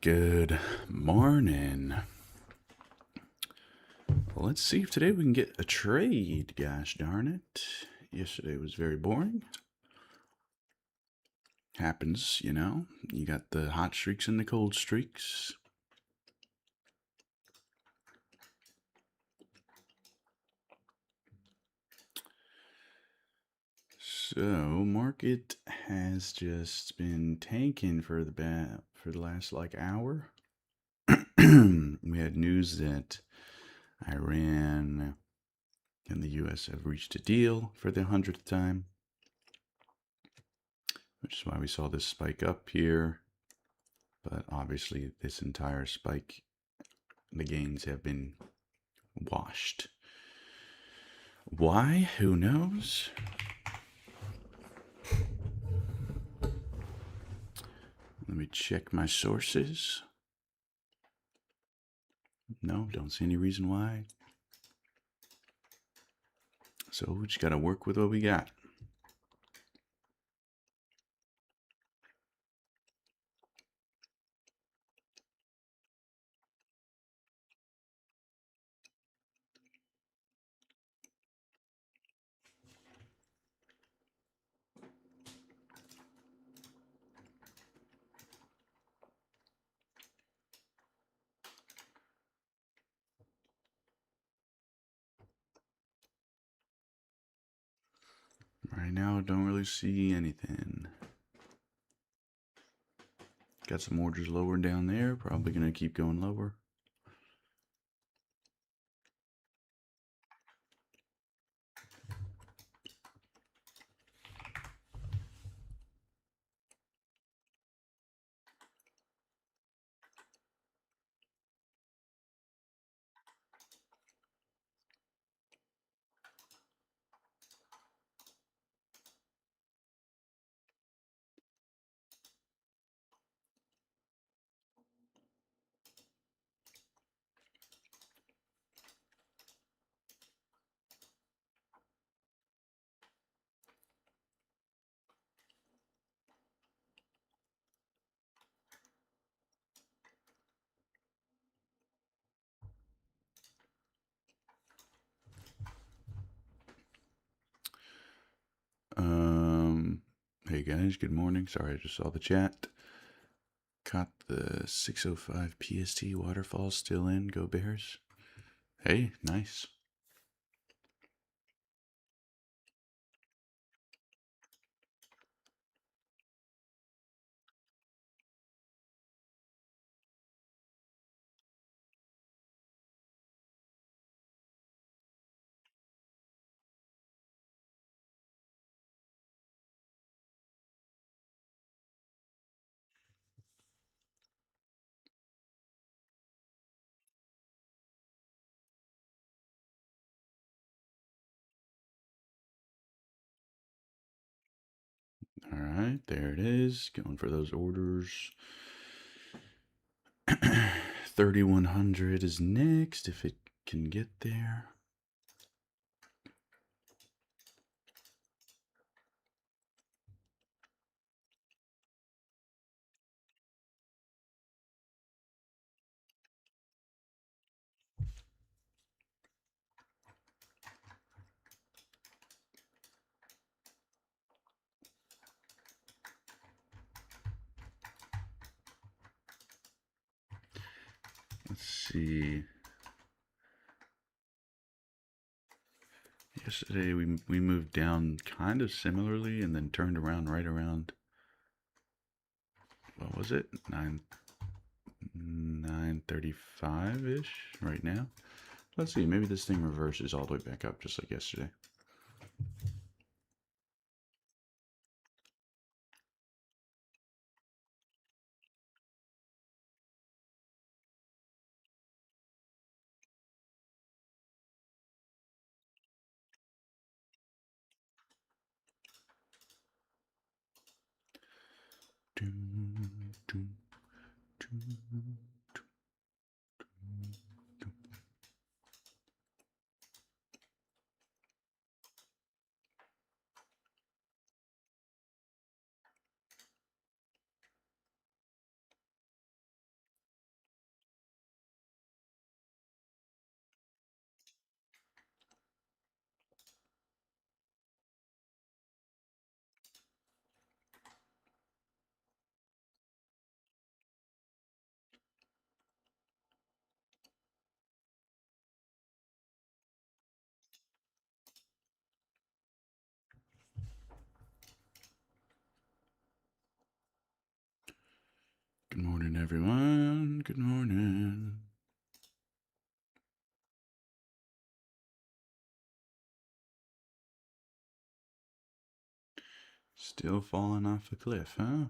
Good morning. Well, let's see if today we can get a trade, gosh darn it. Yesterday was very boring. Happens, you know. You got the hot streaks and the cold streaks. So, market has just been tanking for the last hour. We had news that Iran and the US have reached a deal for the 100th time, which is why we saw this spike up here. But obviously, this entire spike, the gains have been washed. Why? Who knows? Let me check my sources. No, don't see any reason why. So we just got to work with what we got. Right now, don't really see anything. Got some orders lower down there. Probably going to keep going lower. Hey guys, good morning. Sorry, I just saw the chat. Caught the 6:05 PST waterfall still in. Go Bears. Hey, nice. All right, there it is. Going for those orders. 3,100 is next if it can get there. Let's see. Yesterday we moved down kind of similarly and then turned around right around, what was it? 935-ish right now. Let's see, maybe this thing reverses all the way back up just like yesterday. everyone. Good morning. Still falling off a cliff, huh?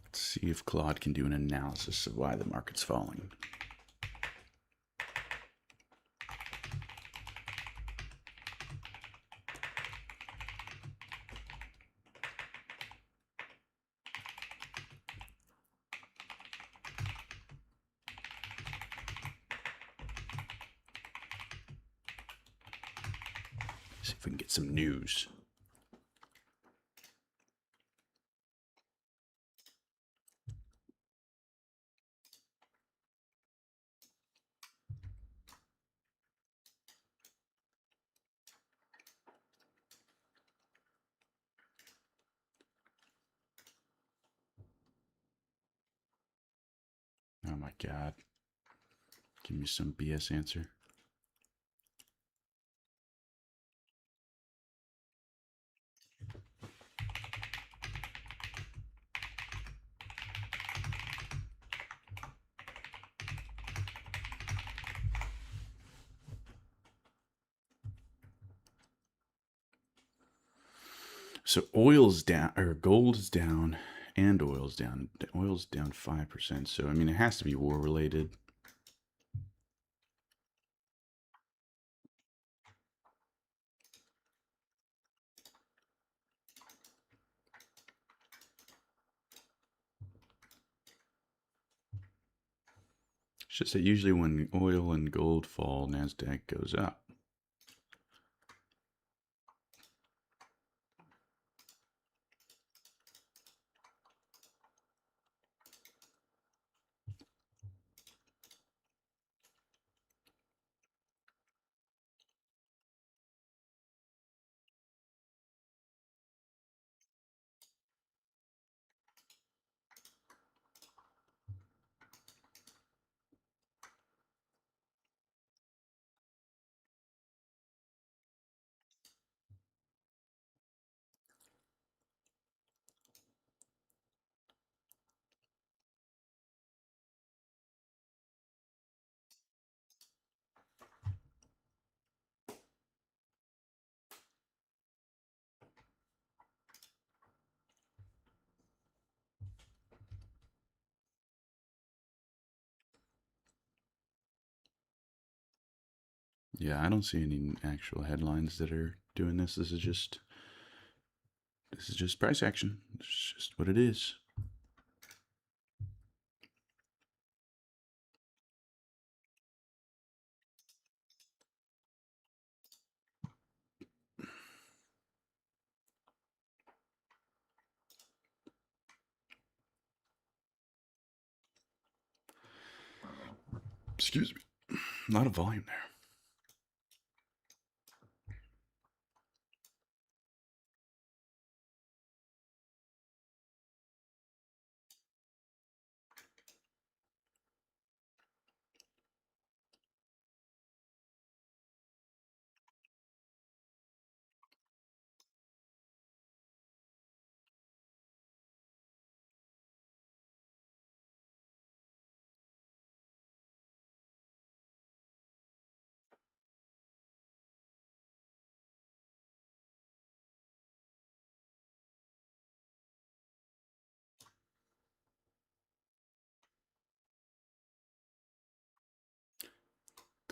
Let's see if Claude can do an analysis of why the market's falling. See if we can get some news. Oh my God. Give me some BS answer. So oil's down, or gold is down, and oil's down. Oil's down 5%. So, I mean, it has to be war related. It's just that usually when oil and gold fall, NASDAQ goes up. Yeah, I don't see any actual headlines that are doing this. This is just price action. It's just what it is. Excuse me. A lot of volume there.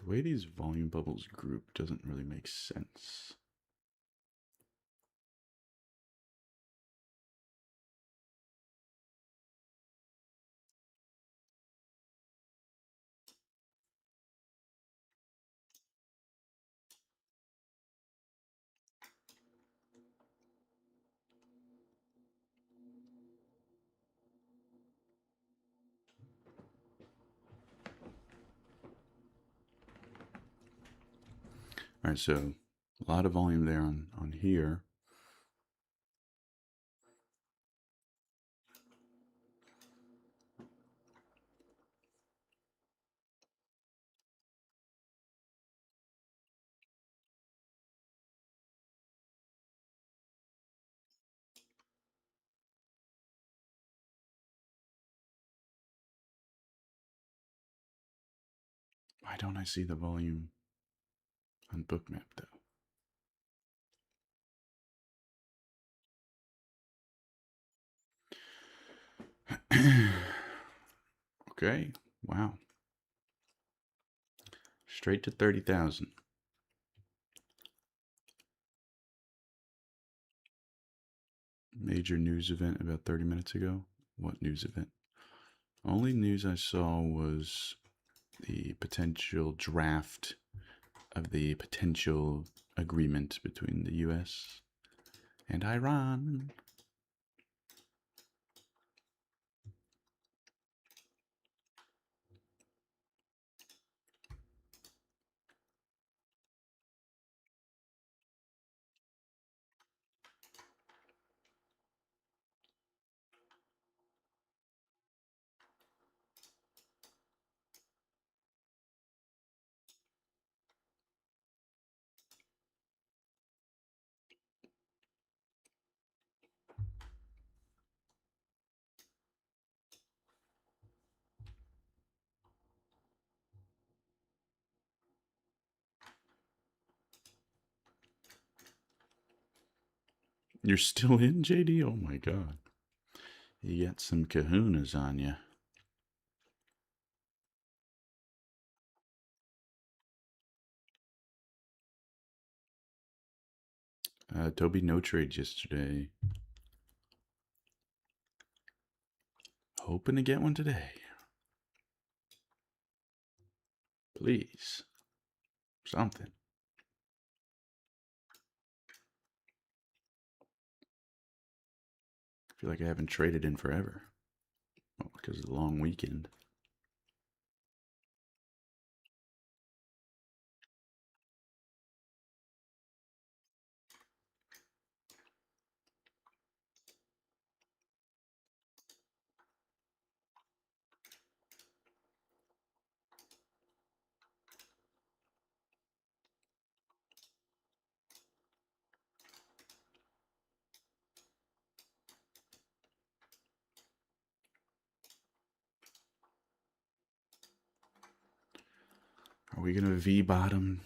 The way these volume bubbles group doesn't really make sense. All right, so a lot of volume there on here. Why don't I see the volume on Bookmap though? Okay, wow. Straight to 30,000. Major news event about 30 minutes ago. What news event? Only news I saw was the potential draft of the potential agreement between the US and Iran. You're still in, JD? Oh my god. You got some kahunas on you. Toby, no trades yesterday. Hoping to get one today. Please. Something. I feel like I haven't traded in forever. Well, because of the long weekend. Are we going to V-bottom?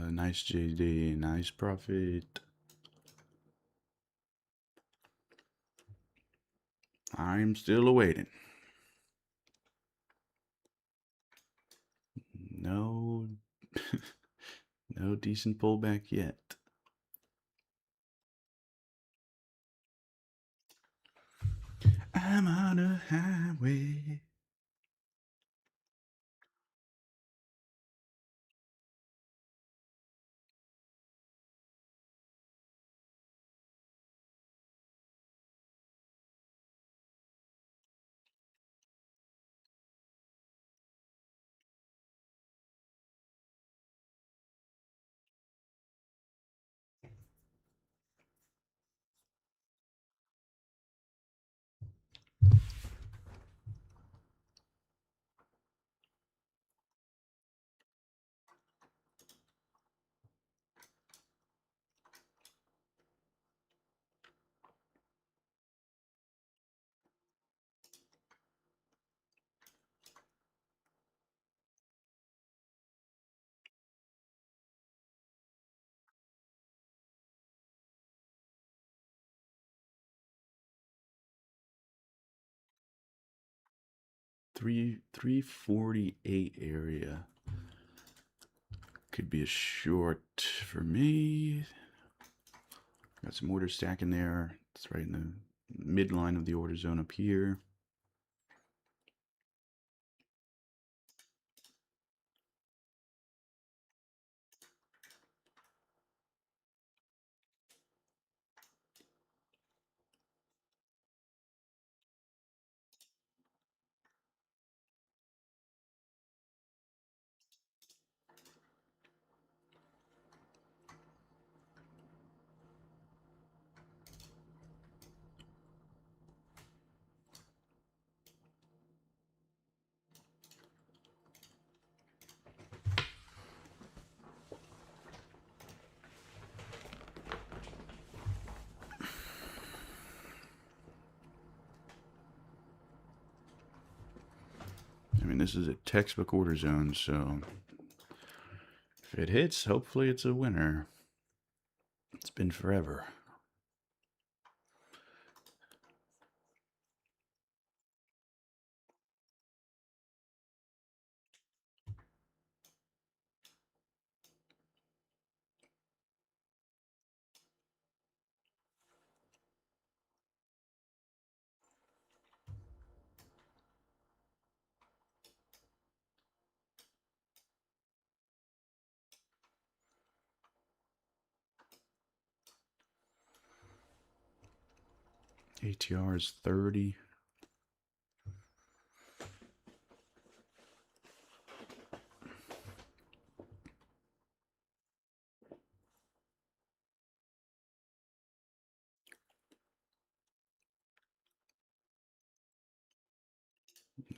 Nice JD, nice profit. I'm still awaiting. No, no no decent pullback yet. I'm on a highway. Three 348 area could be a short for me. Got some order stack in there. It's right in the midline of the order zone up here. I mean, this is a textbook order zone, so if it hits, hopefully it's a winner. It's been forever. ATR is 30.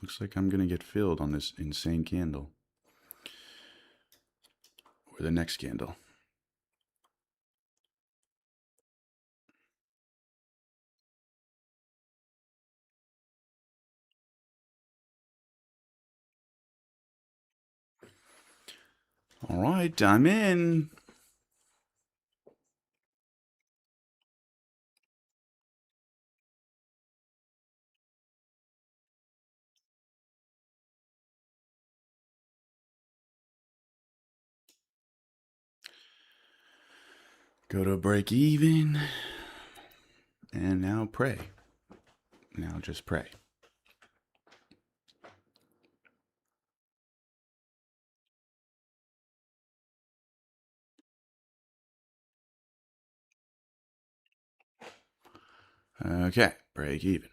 Looks like I'm gonna get filled on this insane candle. Or the next candle. All right, I'm in. Go to break even. And now pray. Now just pray. Okay, break even.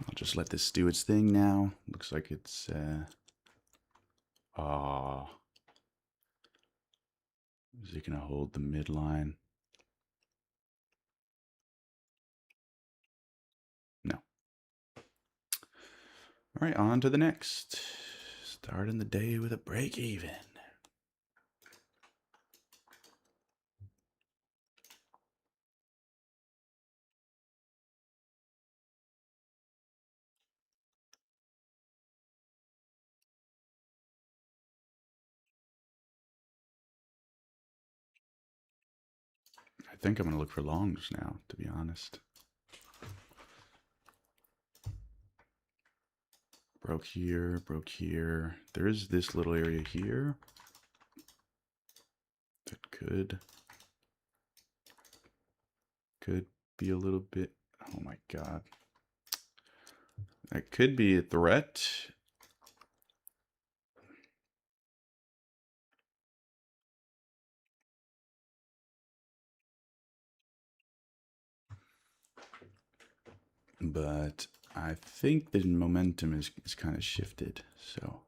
I'll just let this do its thing now. Looks like it's is it gonna hold the midline? No. All right, on to the next. Starting the day with a break even. I think I'm gonna look for longs now, to be honest. Broke here, broke here. There is this little area here that could be a little bit, oh my god. That could be a threat. But I think the momentum is kind of shifted, so.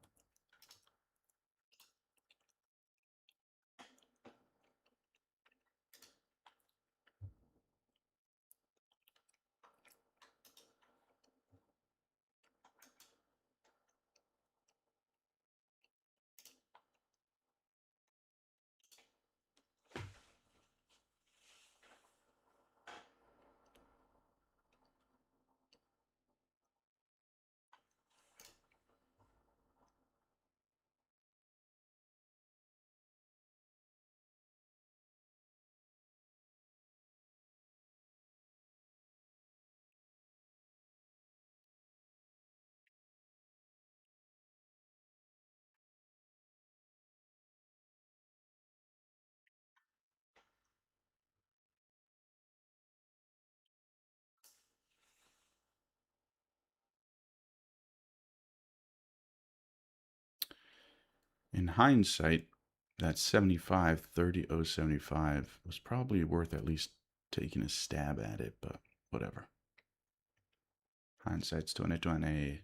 In hindsight, that 75 30.075 was probably worth at least taking a stab at it, but whatever. Hindsight's 2020.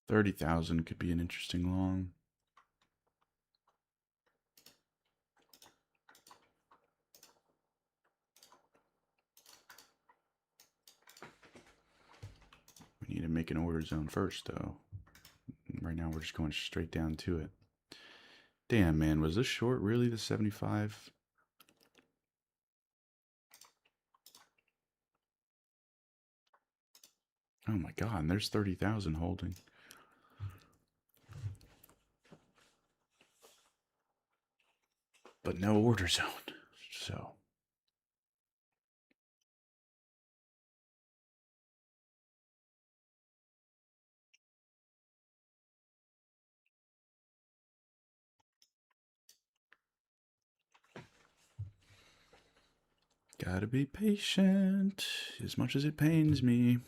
$30,000 could be an interesting long. We need to make an order zone first, though. Right now, we're just going straight down to it. Damn, man, was this short really the 75? Oh my god, and there's 30,000 holding. But no order zone, so. Gotta be patient, as much as it pains me.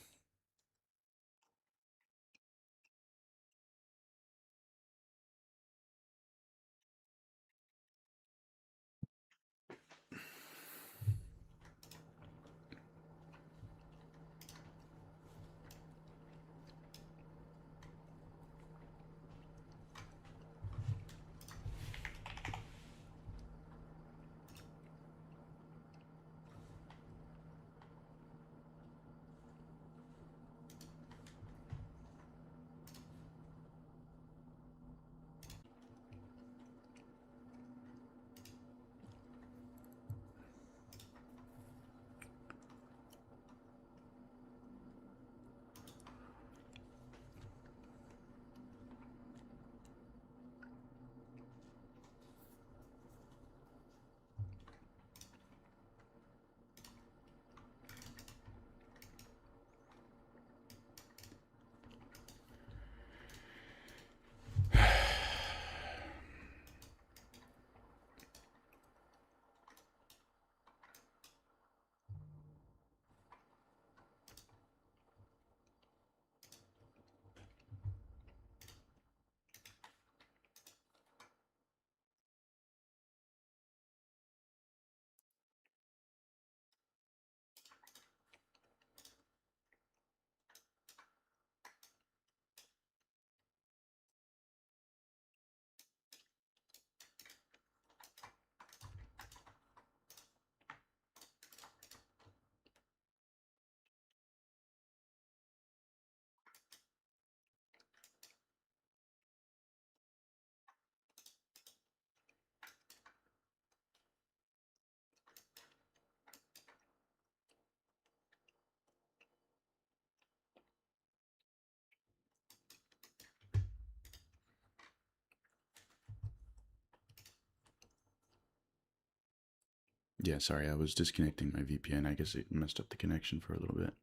Yeah, sorry, I was disconnecting my VPN. I guess it messed up the connection for a little bit.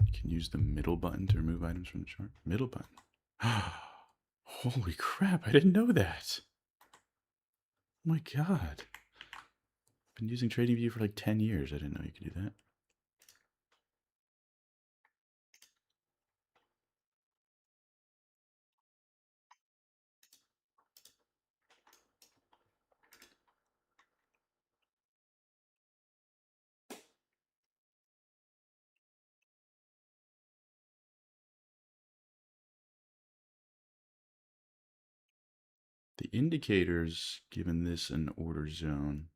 You can use the middle button to remove items from the chart. Middle button. Holy crap, I didn't know that. Oh my god. Been using TradingView for like 10 years. I didn't know you could do that. The indicators given this an order zone.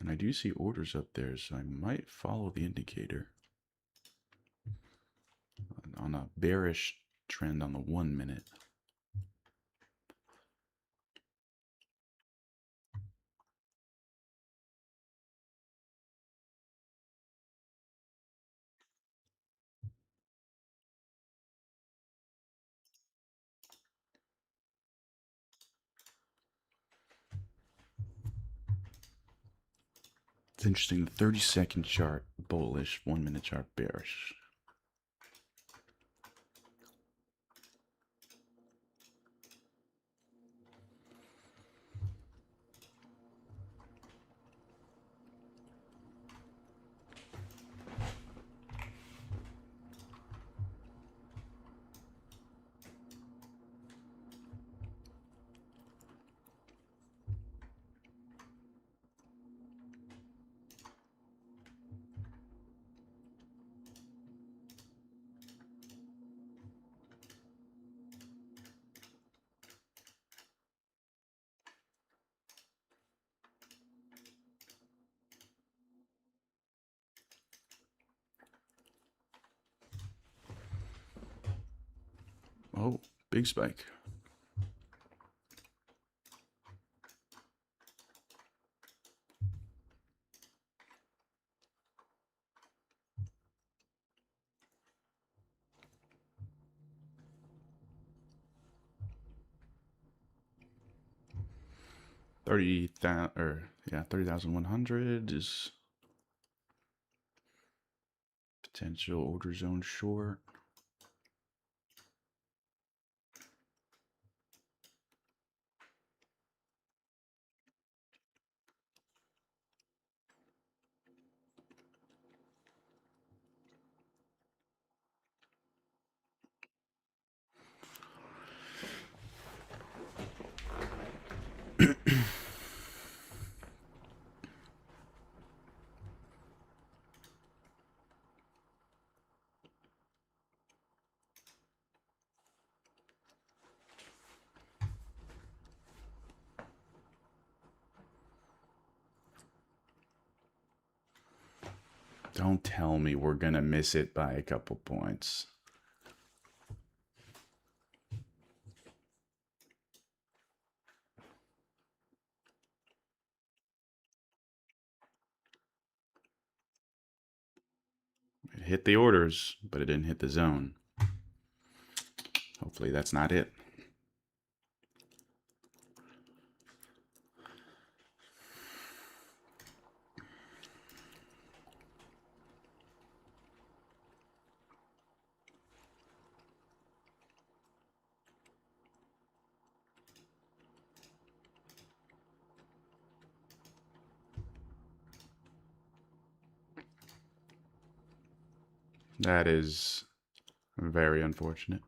And I do see orders up there, so I might follow the indicator on a bearish trend on the 1 minute. It's interesting. The 30-second chart bullish, 1 minute chart bearish. Oh, big spike. Yeah, 30,100 is potential order zone short. Don't tell me we're going to miss it by a couple points. It hit the orders, but it didn't hit the zone. Hopefully that's not it. That is very unfortunate.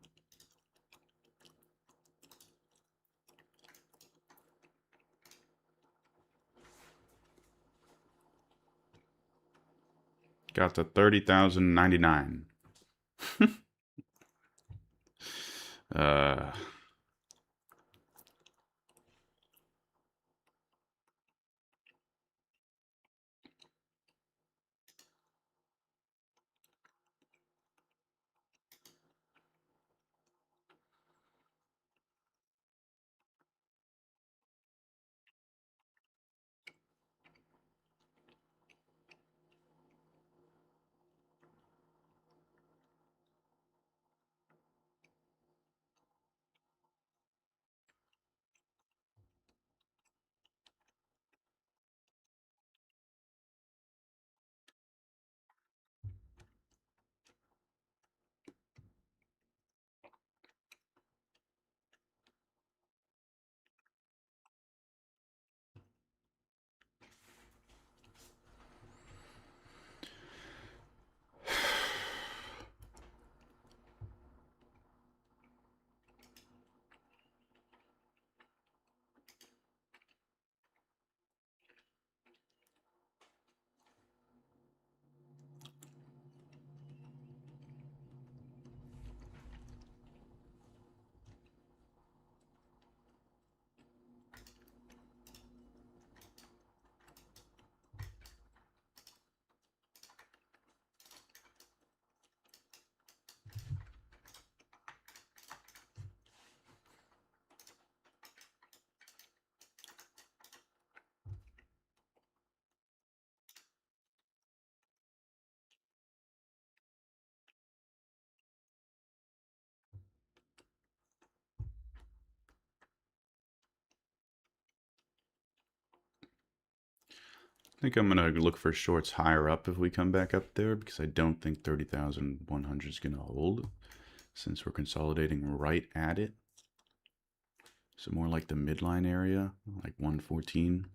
Got to 30,099. uh think I'm going to look for shorts higher up if we come back up there, because I don't think 30,100 is going to hold since we're consolidating right at it. So more like the midline area, like 114.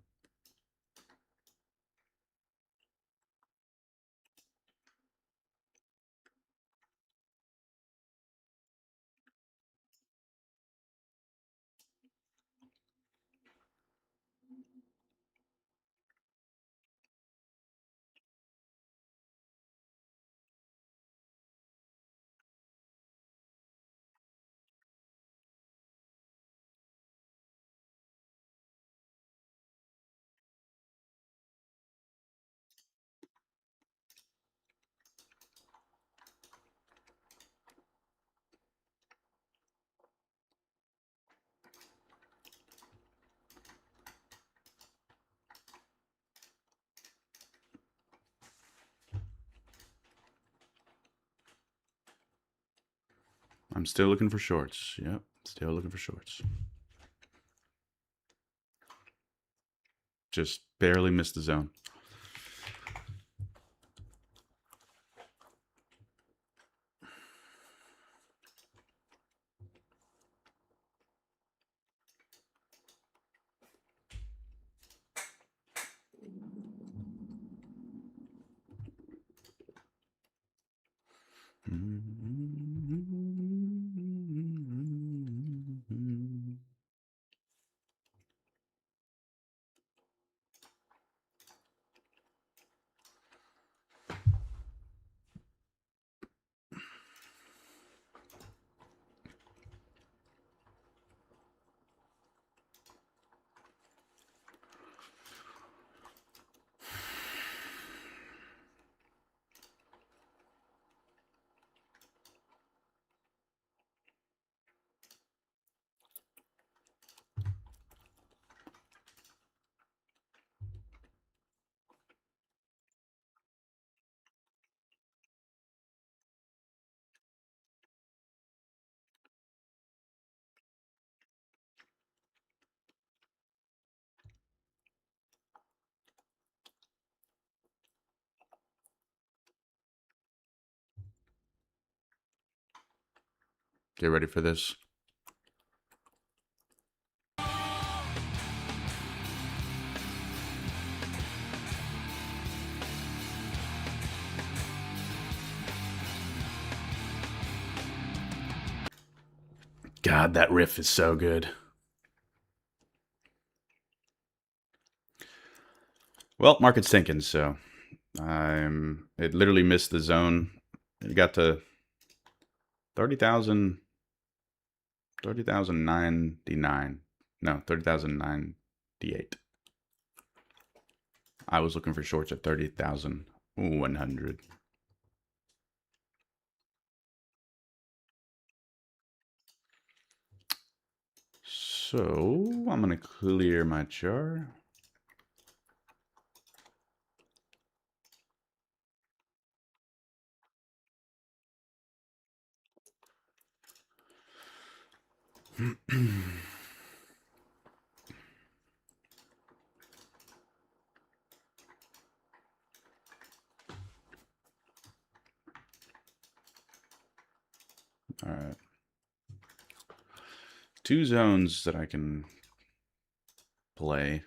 I'm still looking for shorts. Yep, still looking for shorts. Just barely missed the zone. Get ready for this. God, that riff is so good. Well, market's sinking, so it literally missed the zone. It got to 30,000, 30,099. No, 30,098. I was looking for shorts at 30,100. So I'm going to clear my chart. All right. Two zones that I can play.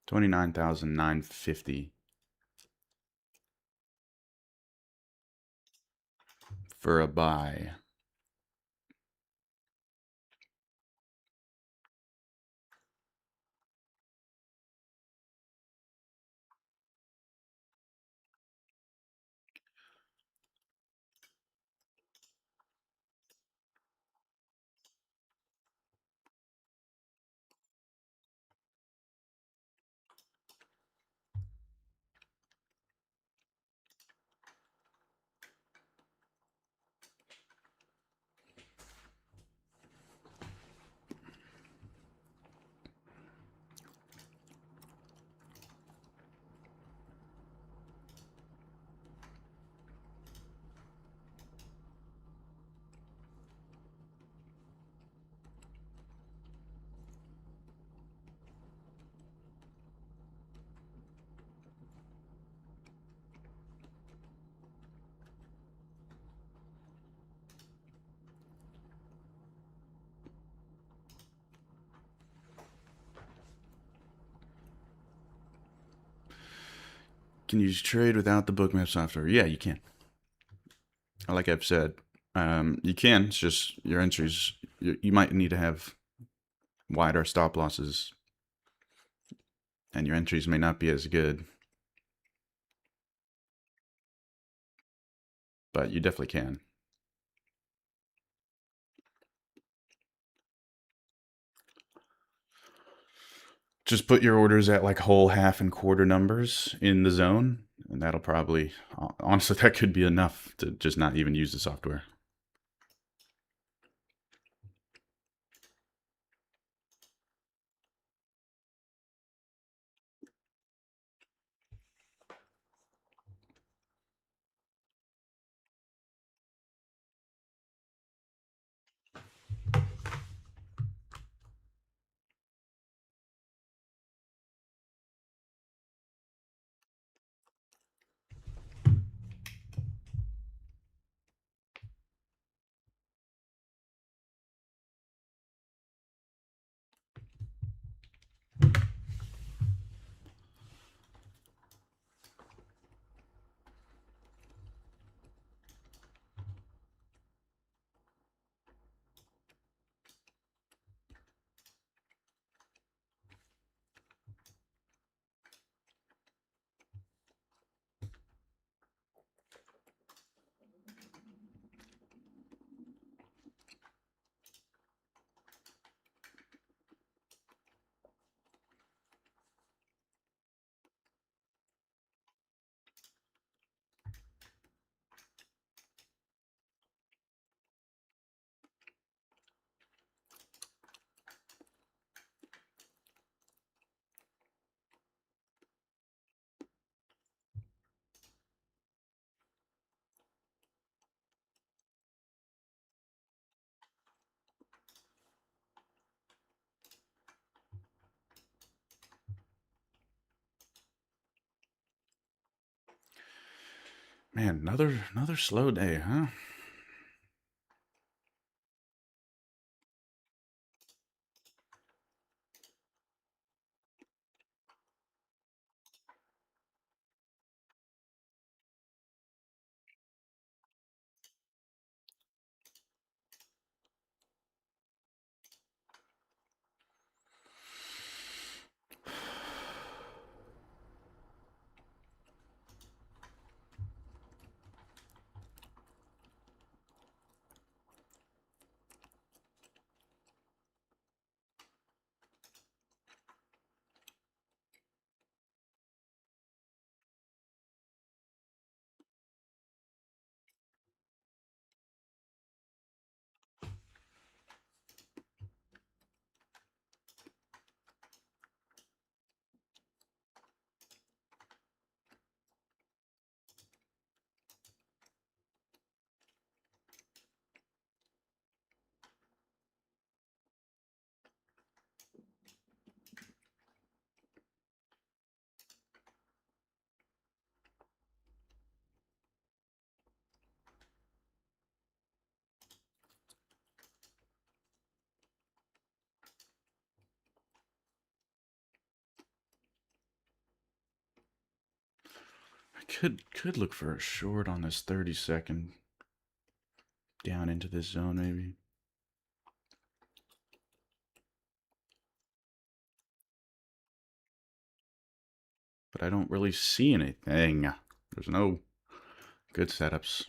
$29,950 for a buy. Can you trade without the bookmap software? Yeah, you can. Like I've said, you can. It's just your entries. You might need to have wider stop losses, and your entries may not be as good. But you definitely can. Just put your orders at like whole, half, and quarter numbers in the zone, and that'll probably, honestly, that could be enough to just not even use the software. Man, another slow day, huh? I could look for a short on this 30-second down into this zone, maybe. But I don't really see anything. There's no good setups.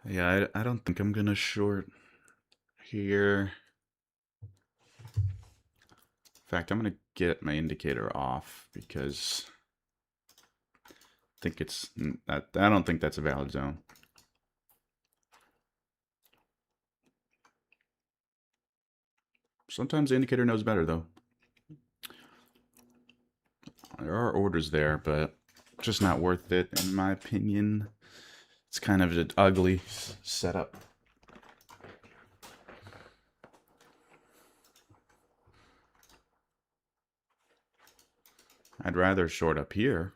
Yeah, I don't think I'm gonna short here. In fact, I'm gonna get my indicator off because I think it's I don't think that's a valid zone. Sometimes the indicator knows better though. There are orders there, but just not worth it in my opinion. It's kind of an ugly setup. I'd rather short up here.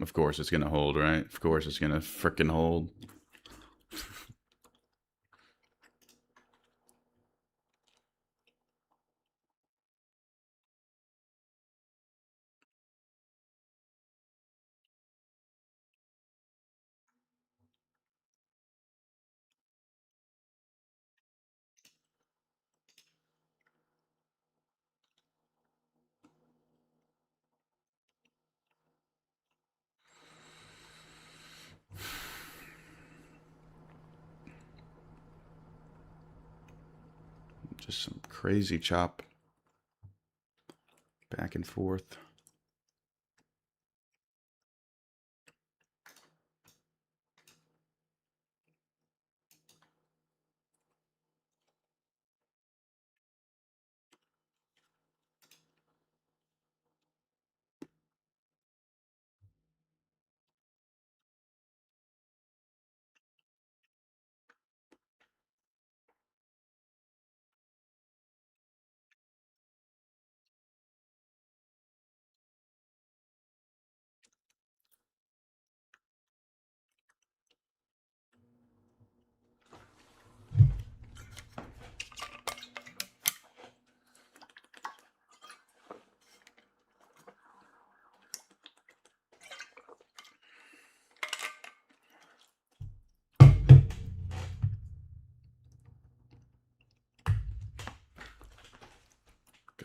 Of course it's gonna hold, right? Of course it's gonna frickin' hold. Just some crazy chop back and forth.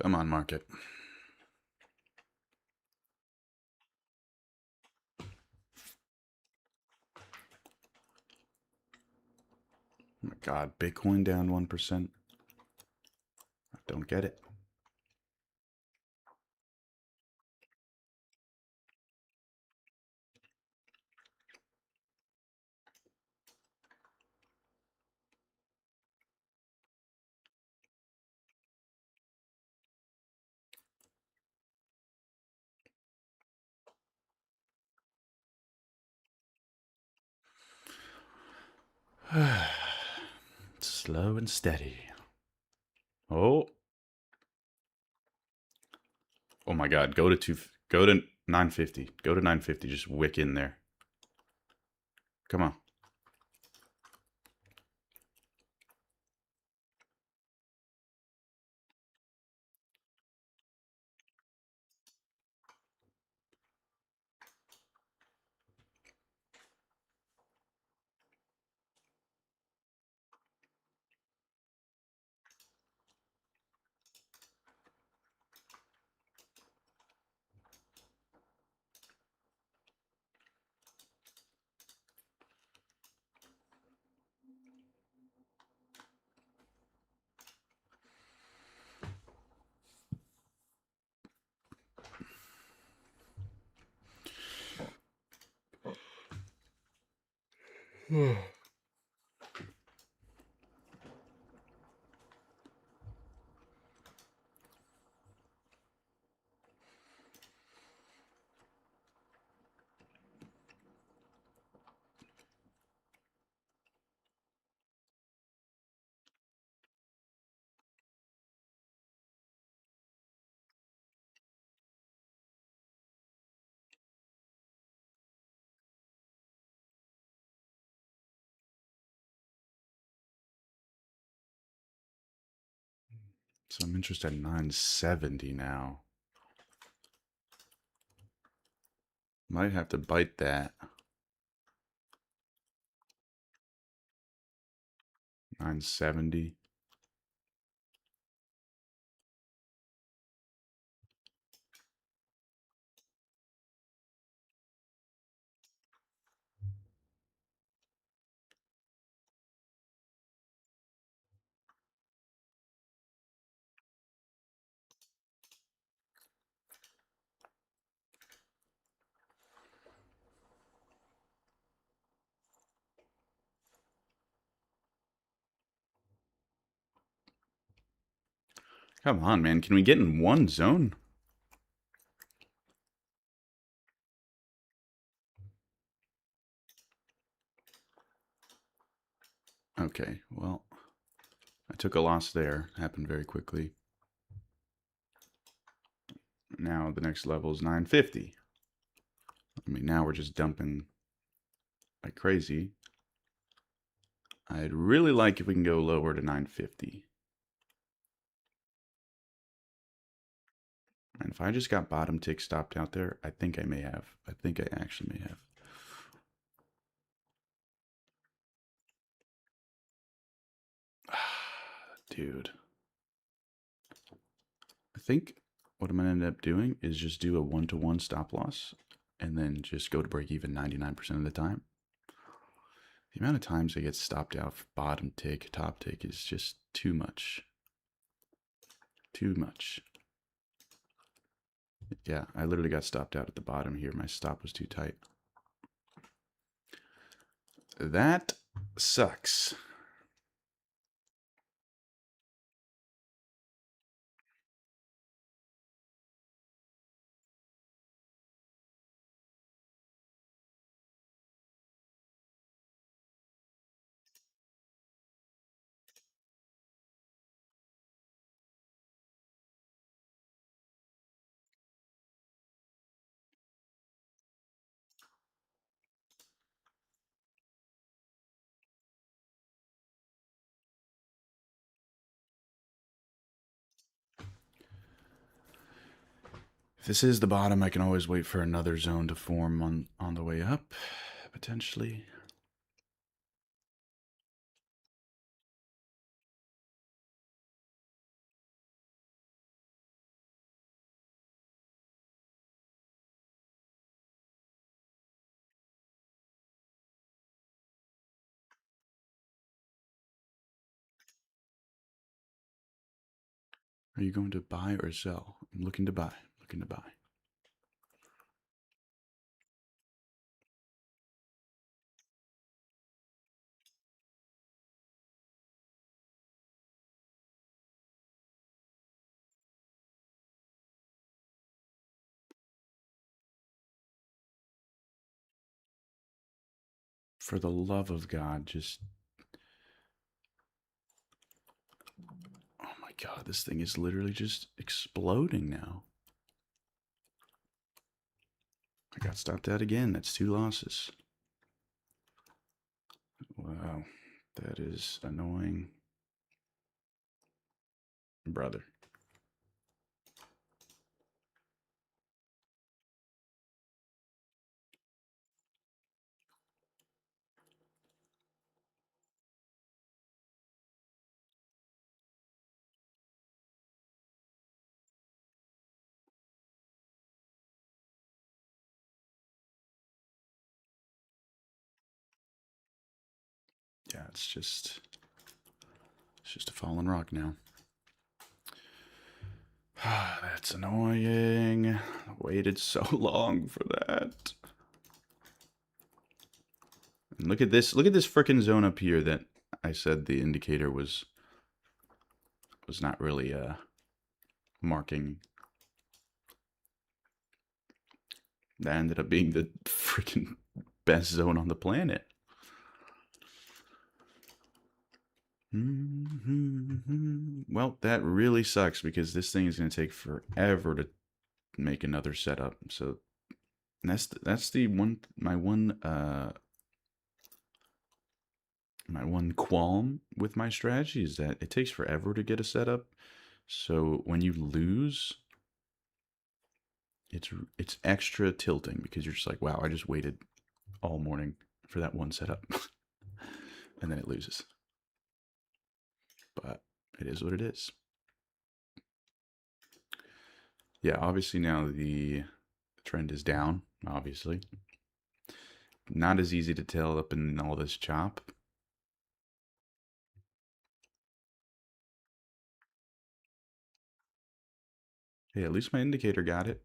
Come on, market. Oh my god, Bitcoin down 1%. I don't get it. Slow and steady. Oh. Oh my god, go to 950. Go to 950, just wick in there. Come on. So I'm interested in 970 now. Might have to bite that. 970. Come on, man. Can we get in one zone? Okay, well, I took a loss there. Happened very quickly. Now the next level is 950. I mean, now we're just dumping like crazy. I'd really like if we can go lower to 950. And if I just got bottom tick stopped out there, I think I may have. I think I actually may have. Dude. I think what I'm going to end up doing is just do a 1-to-1 stop loss and then just go to break even 99% of the time. The amount of times I get stopped out bottom tick, top tick is just too much. Too much. Yeah, I literally got stopped out at the bottom here. My stop was too tight. That sucks. If this is the bottom, I can always wait for another zone to form on the way up, potentially. Are you going to buy or sell? I'm looking to buy. Looking to buy. For the love of God, just... Oh my God, this thing is literally just exploding now. I got stopped out again. That's 2 losses. Wow, that is annoying. Brother. Yeah, it's just a fallen rock now. That's annoying. I waited so long for that. And look at this. Look at this frickin' zone up here that I said the indicator was not really marking. That ended up being the freaking best zone on the planet. Well, that really sucks because this thing is going to take forever to make another setup. So that's the one my one qualm with my strategy is that it takes forever to get a setup. So when you lose, it's extra tilting because you're just like, wow, I just waited all morning for that one setup. And then it loses. But it is what it is. Yeah, obviously now the trend is down, obviously. Not as easy to tell up in all this chop. Hey, at least my indicator got it.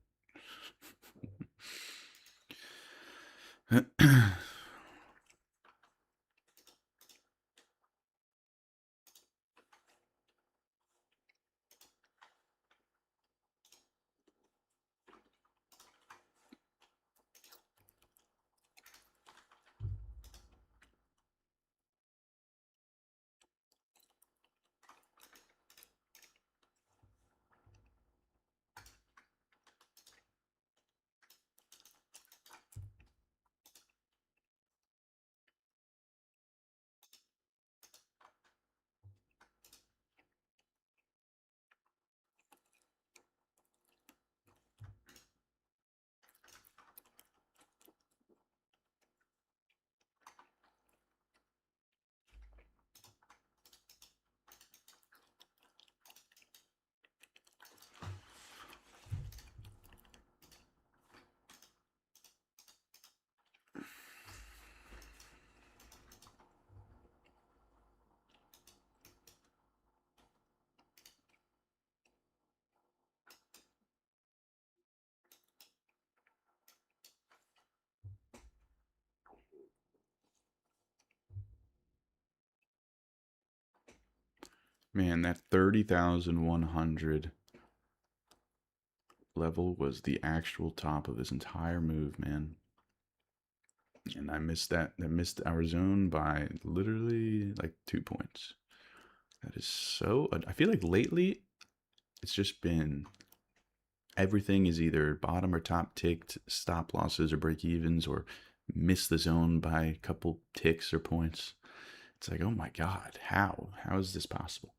Man, that 30,100 level was the actual top of this entire move, man. And I missed that. I missed our zone by literally like 2 points. That is so. I feel like lately it's just been everything is either bottom or top ticked, stop losses or break evens, or miss the zone by a couple ticks or points. It's like, oh my God, how? How is this possible?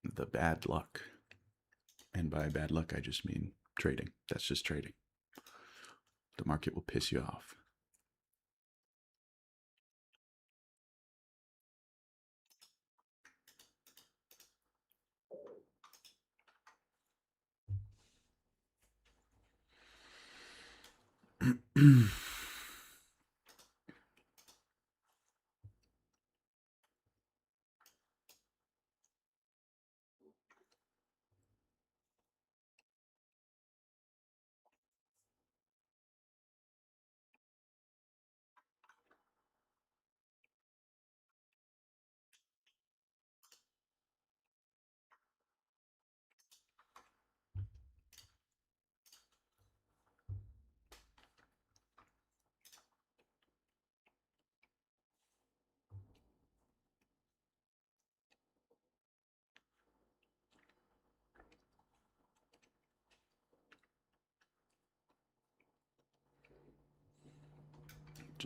The bad luck. And by bad luck, I just mean trading. That's just trading. The market will piss you off.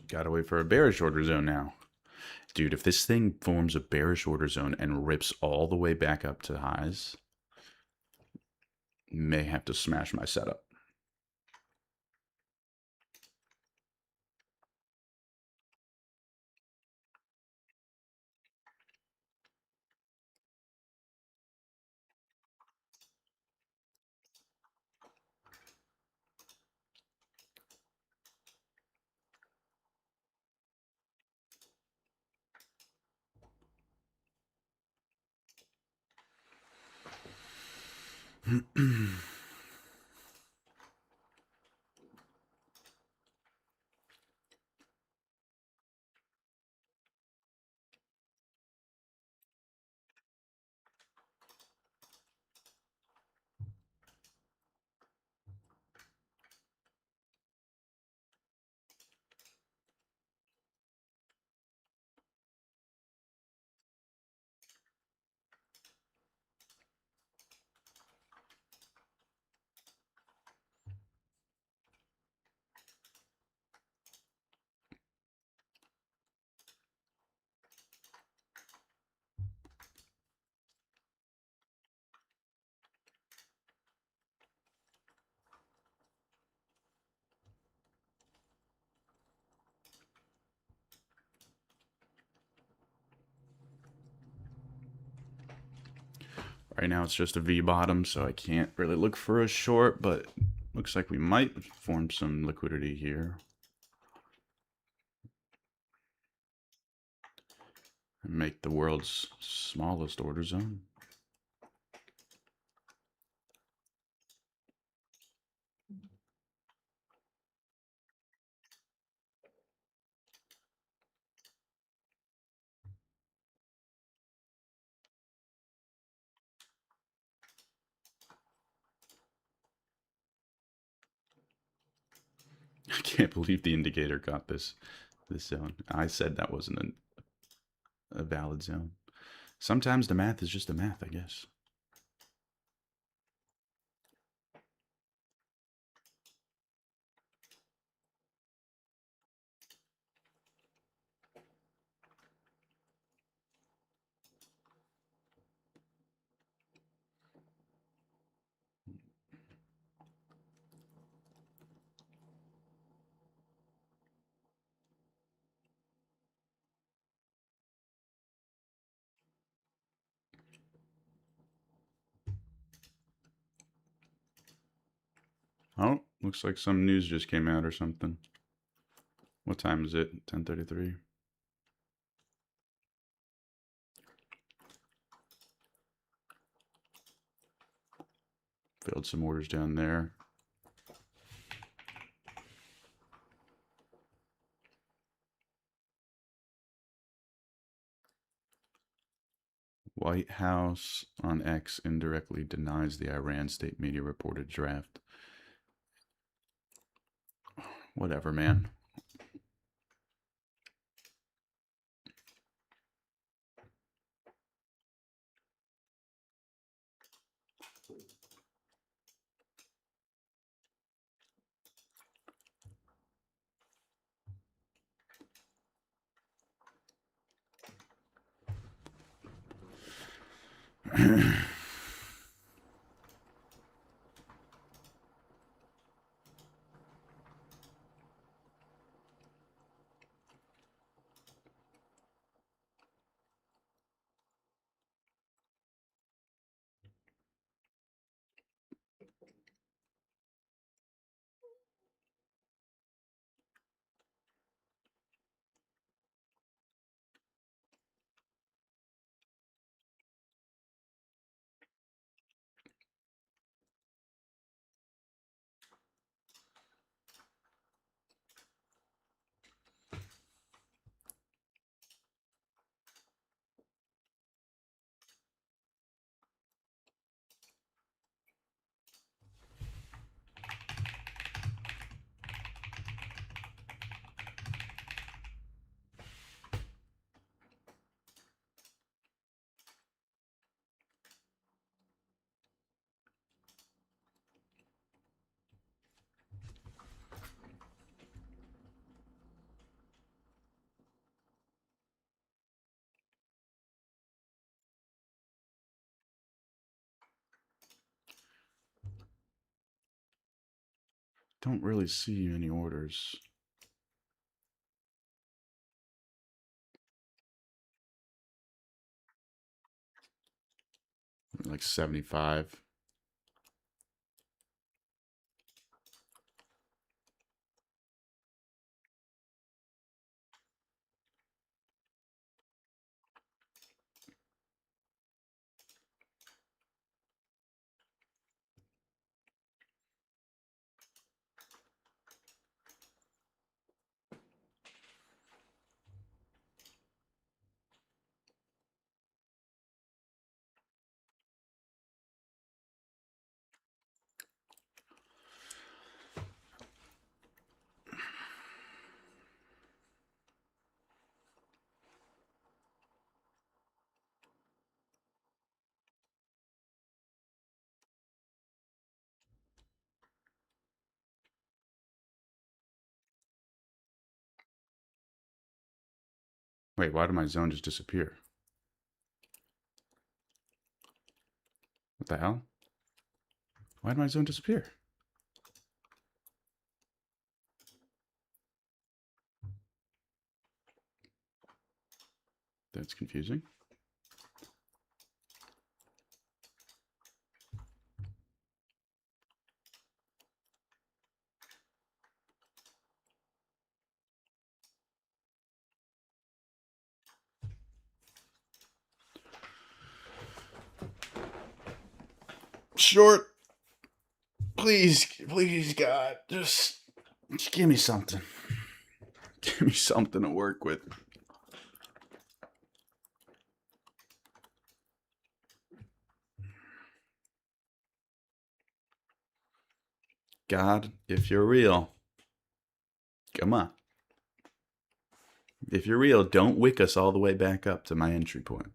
Gotta wait for a bearish order zone now. Dude, if this thing forms a bearish order zone and rips all the way back up to highs, may have to smash my setup. Right now it's just a V bottom, so I can't really look for a short, but looks like we might form some liquidity here. And make the world's smallest order zone. I can't believe the indicator got this zone. I said that wasn't a valid zone. Sometimes the math is just the math, I guess. Oh, looks like some news just came out or something. What time is it? 10:33. Filled some orders down there. White House on X indirectly denies the Iran state media reported draft. Whatever, man. Don't really see any orders. Like 75. Wait, why did my zone just disappear? What the hell? Why did my zone disappear? That's confusing. Short. Please, please, God, just give me something. Give me something to work with. God, if you're real, come on. If you're real, don't wick us all the way back up to my entry point.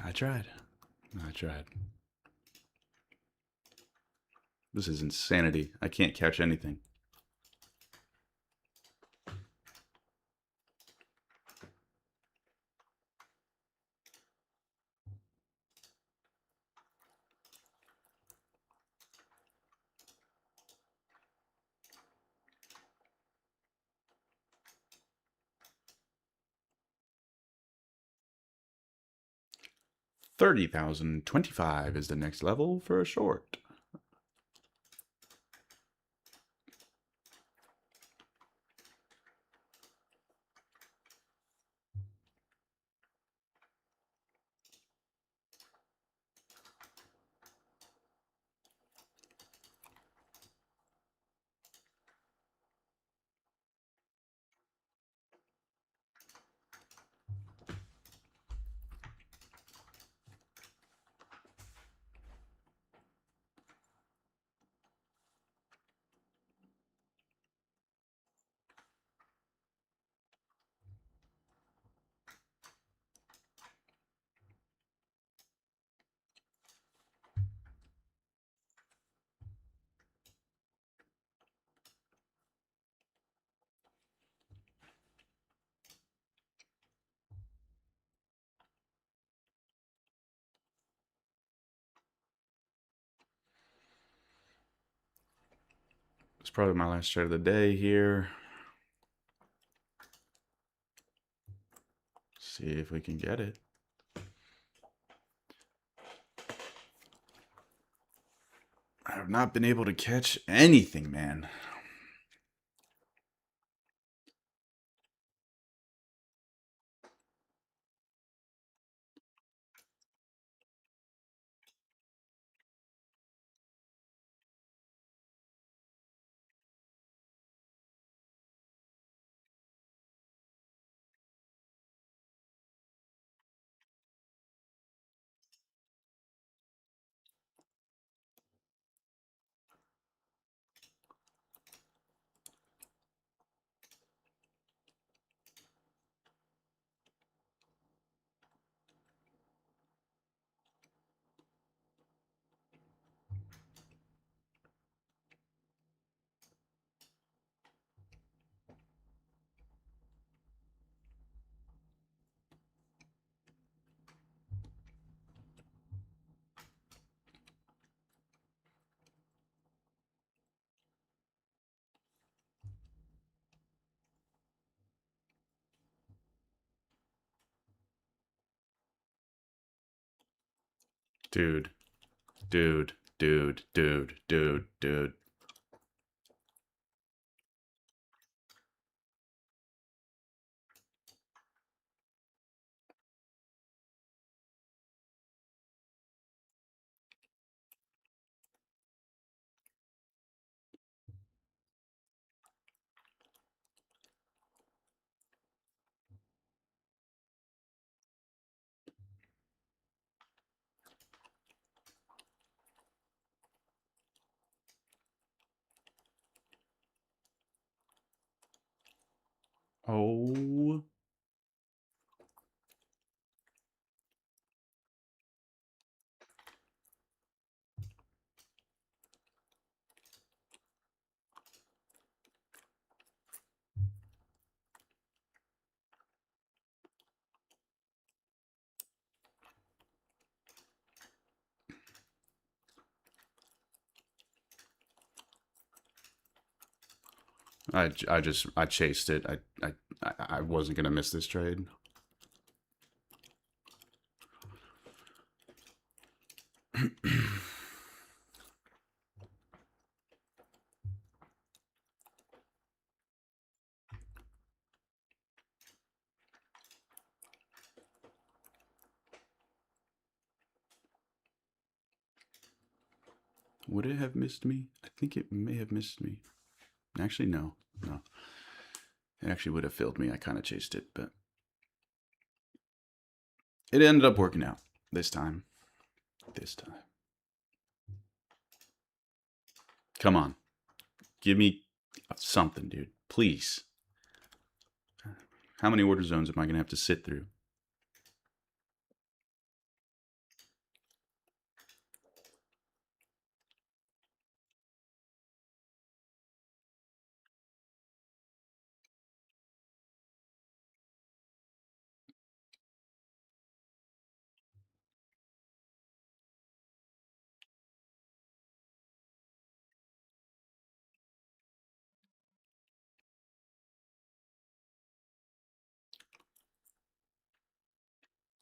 I tried. This is insanity. I can't catch anything. 30,025 is the next level for a short. It's probably my last trade of the day here. See if we can get it. I have not been able to catch anything, man. Dude, dude, dude, dude, dude, dude. Oh. I chased it. I wasn't gonna miss this trade. Would it have missed me? I think it may have missed me. Actually, no. It actually would have failed me. I kind of chased it, but it ended up working out this time. This time. Come on. Give me something, dude. Please. How many order zones am I going to have to sit through?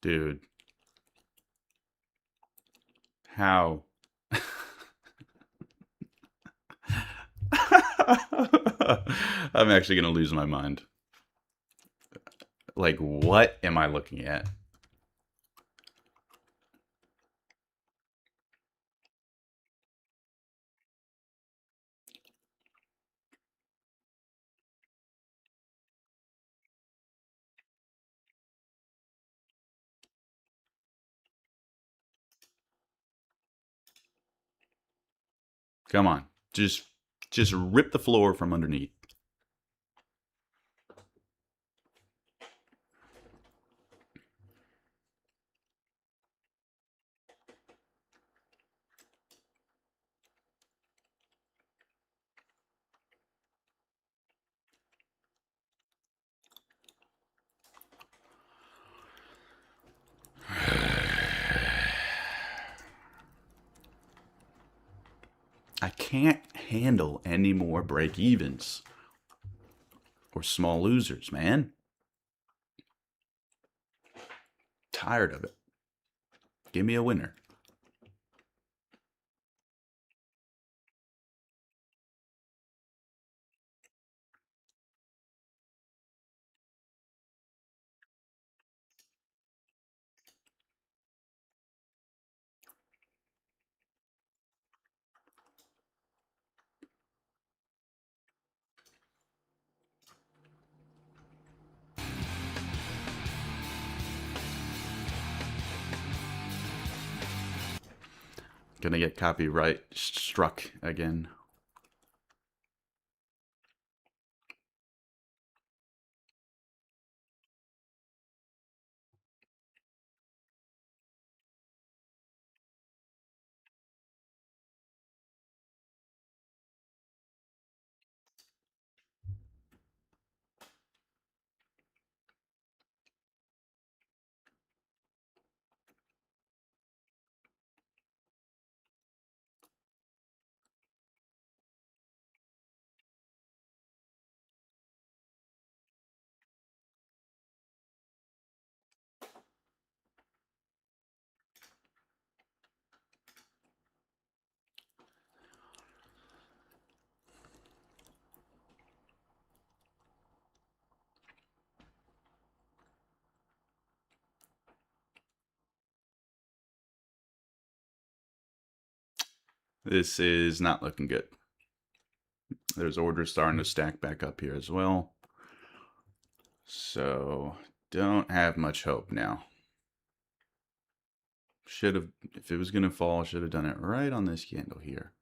Dude. How? I'm actually going to lose my mind. Like, what am I looking at? Come on. Just rip the floor from underneath. I can't handle any more break-evens or small losers, man. Tired of it. Give me a winner. Gonna get copyright struck again. This is not looking good. There's orders starting to stack back up here as well. So, don't have much hope now. Should have, if it was going to fall, should have done it right on this candle here.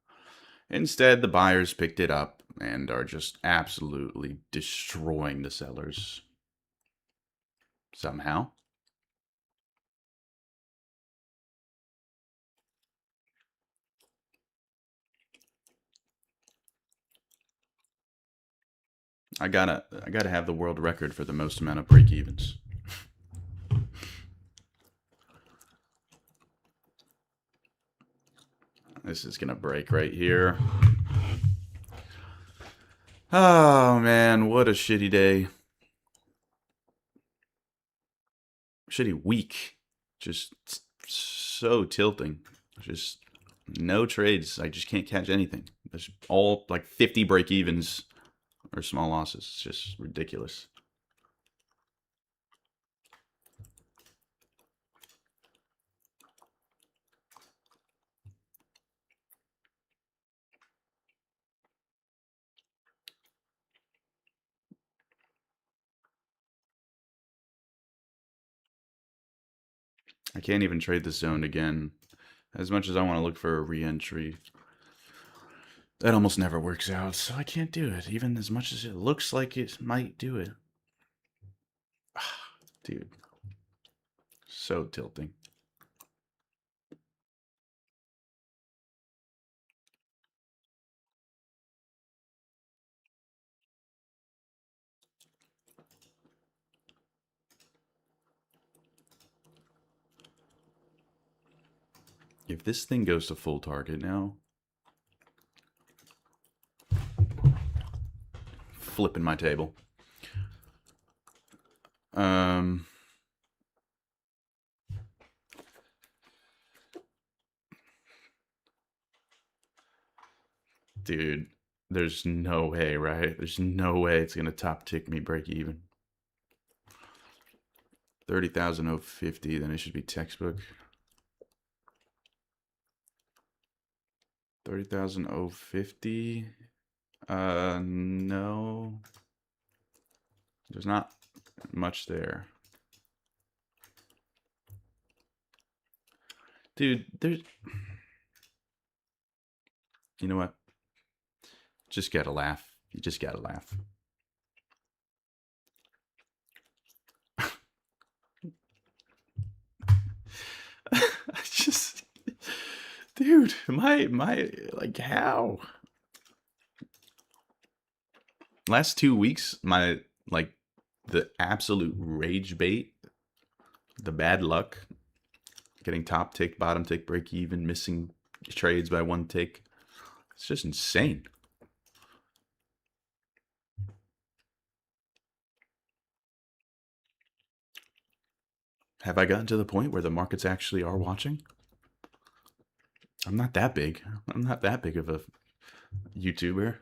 Instead, the buyers picked it up and are just absolutely destroying the sellers. Somehow. I gotta have the world record for the most amount of break-evens. This is gonna break right here. Oh man, what a shitty day. Shitty week. Just so tilting. Just no trades. I just can't catch anything. There's all like 50 break-evens or small losses. It's just ridiculous. I can't even trade this zone again. As much as I want to look for a re-entry, that almost never works out, so I can't do it, even as much as it looks like it might do it. Dude. So tilting. If this thing goes to full target now, flipping my table. Dude, there's no way, right? There's no way it's gonna top tick me break even. 30,050, then it should be textbook. 30,050. No. There's not much there. Dude, there's... You know what? Just gotta laugh. You just gotta laugh. I just... Dude, like, how? Last 2 weeks, like, the absolute rage bait, the bad luck, getting top tick, bottom tick, break even, missing trades by one tick. It's just insane. Have I gotten to the point where the markets actually are watching? I'm not that big. I'm not that big of a YouTuber.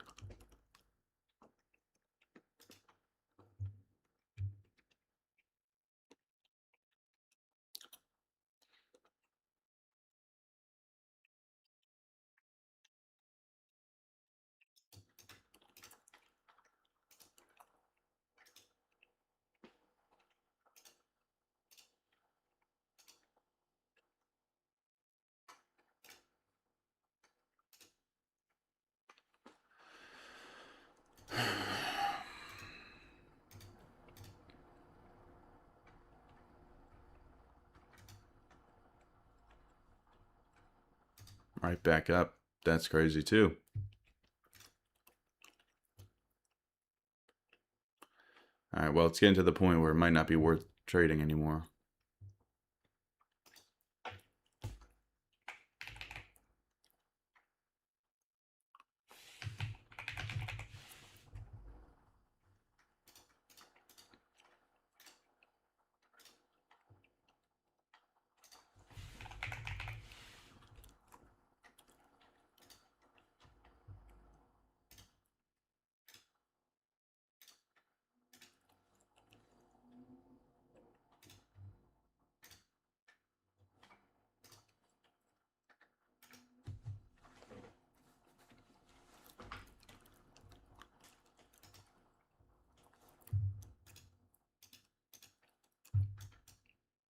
Right back up. That's crazy too. All right, well, it's getting to the point where it might not be worth trading anymore.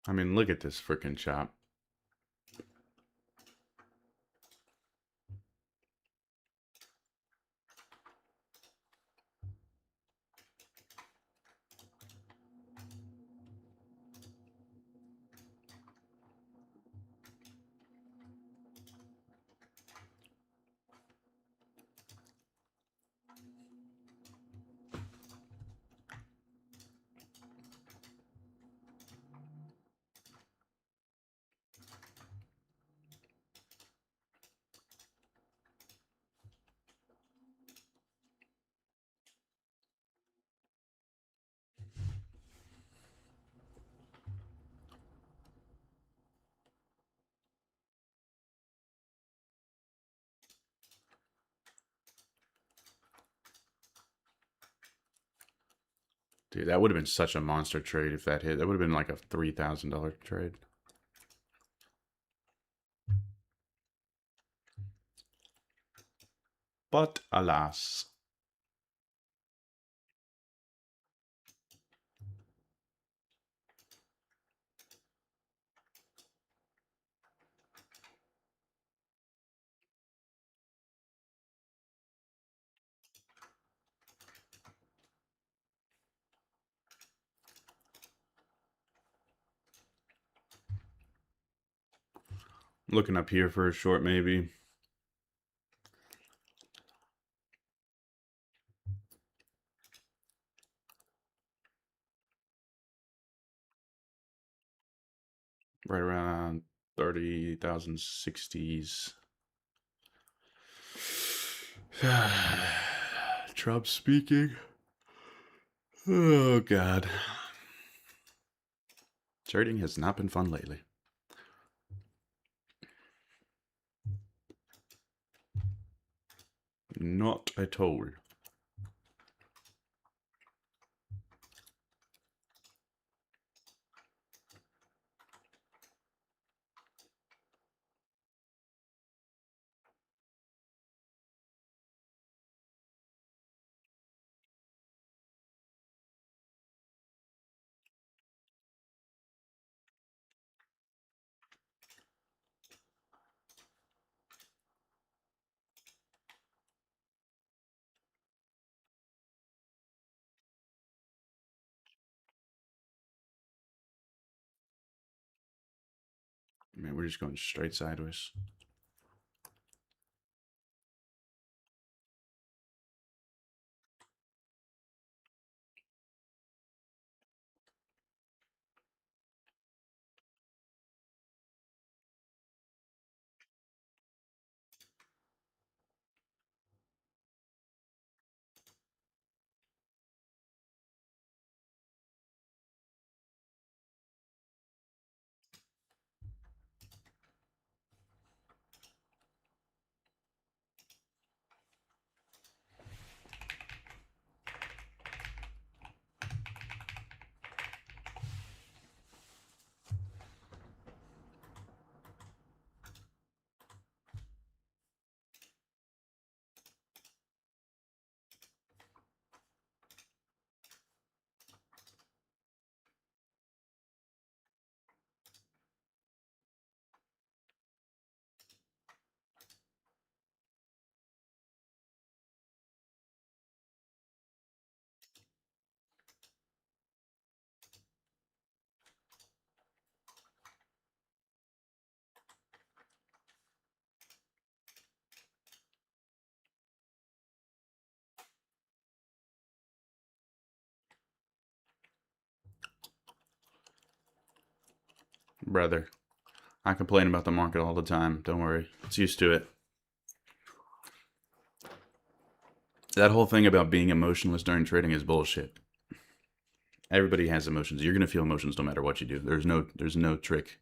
I mean, look at this freaking chop. Dude, that would have been such a monster trade if that hit. That would have been like a $3,000 trade. But alas. Looking up here for a short, maybe. Right around 30,060s. Trump speaking. Oh, God. Trading has not been fun lately. Not at all. Man, we're just going straight sideways. Brother, I complain about the market all the time. Don't worry. It's used to it. That whole thing about being emotionless during trading is bullshit. Everybody has emotions. You're gonna feel emotions no matter what you do. There's no trick.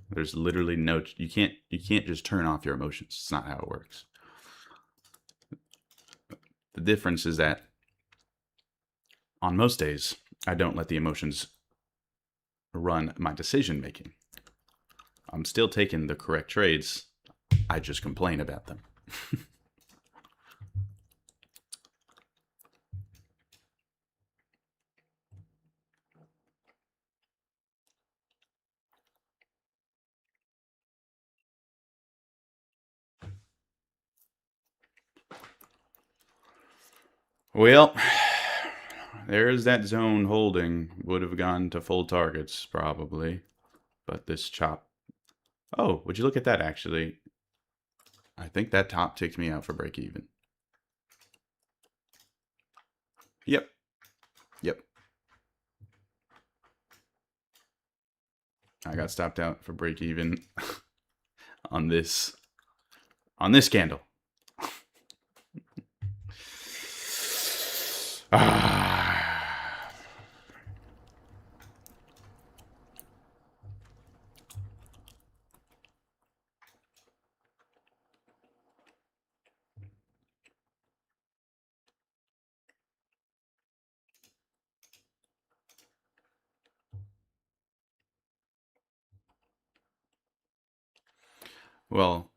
There's literally no you can't just turn off your emotions. It's not how it works. The difference is that on most days, I don't let the emotions run my decision making. I'm still taking the correct trades. I just complain about them. Well, there's that zone holding. Would have gone to full targets probably. But this chop. Oh, would you look at that actually? I think that top ticked me out for break even. Yep. Yep. I got stopped out for break even on this candle. Well,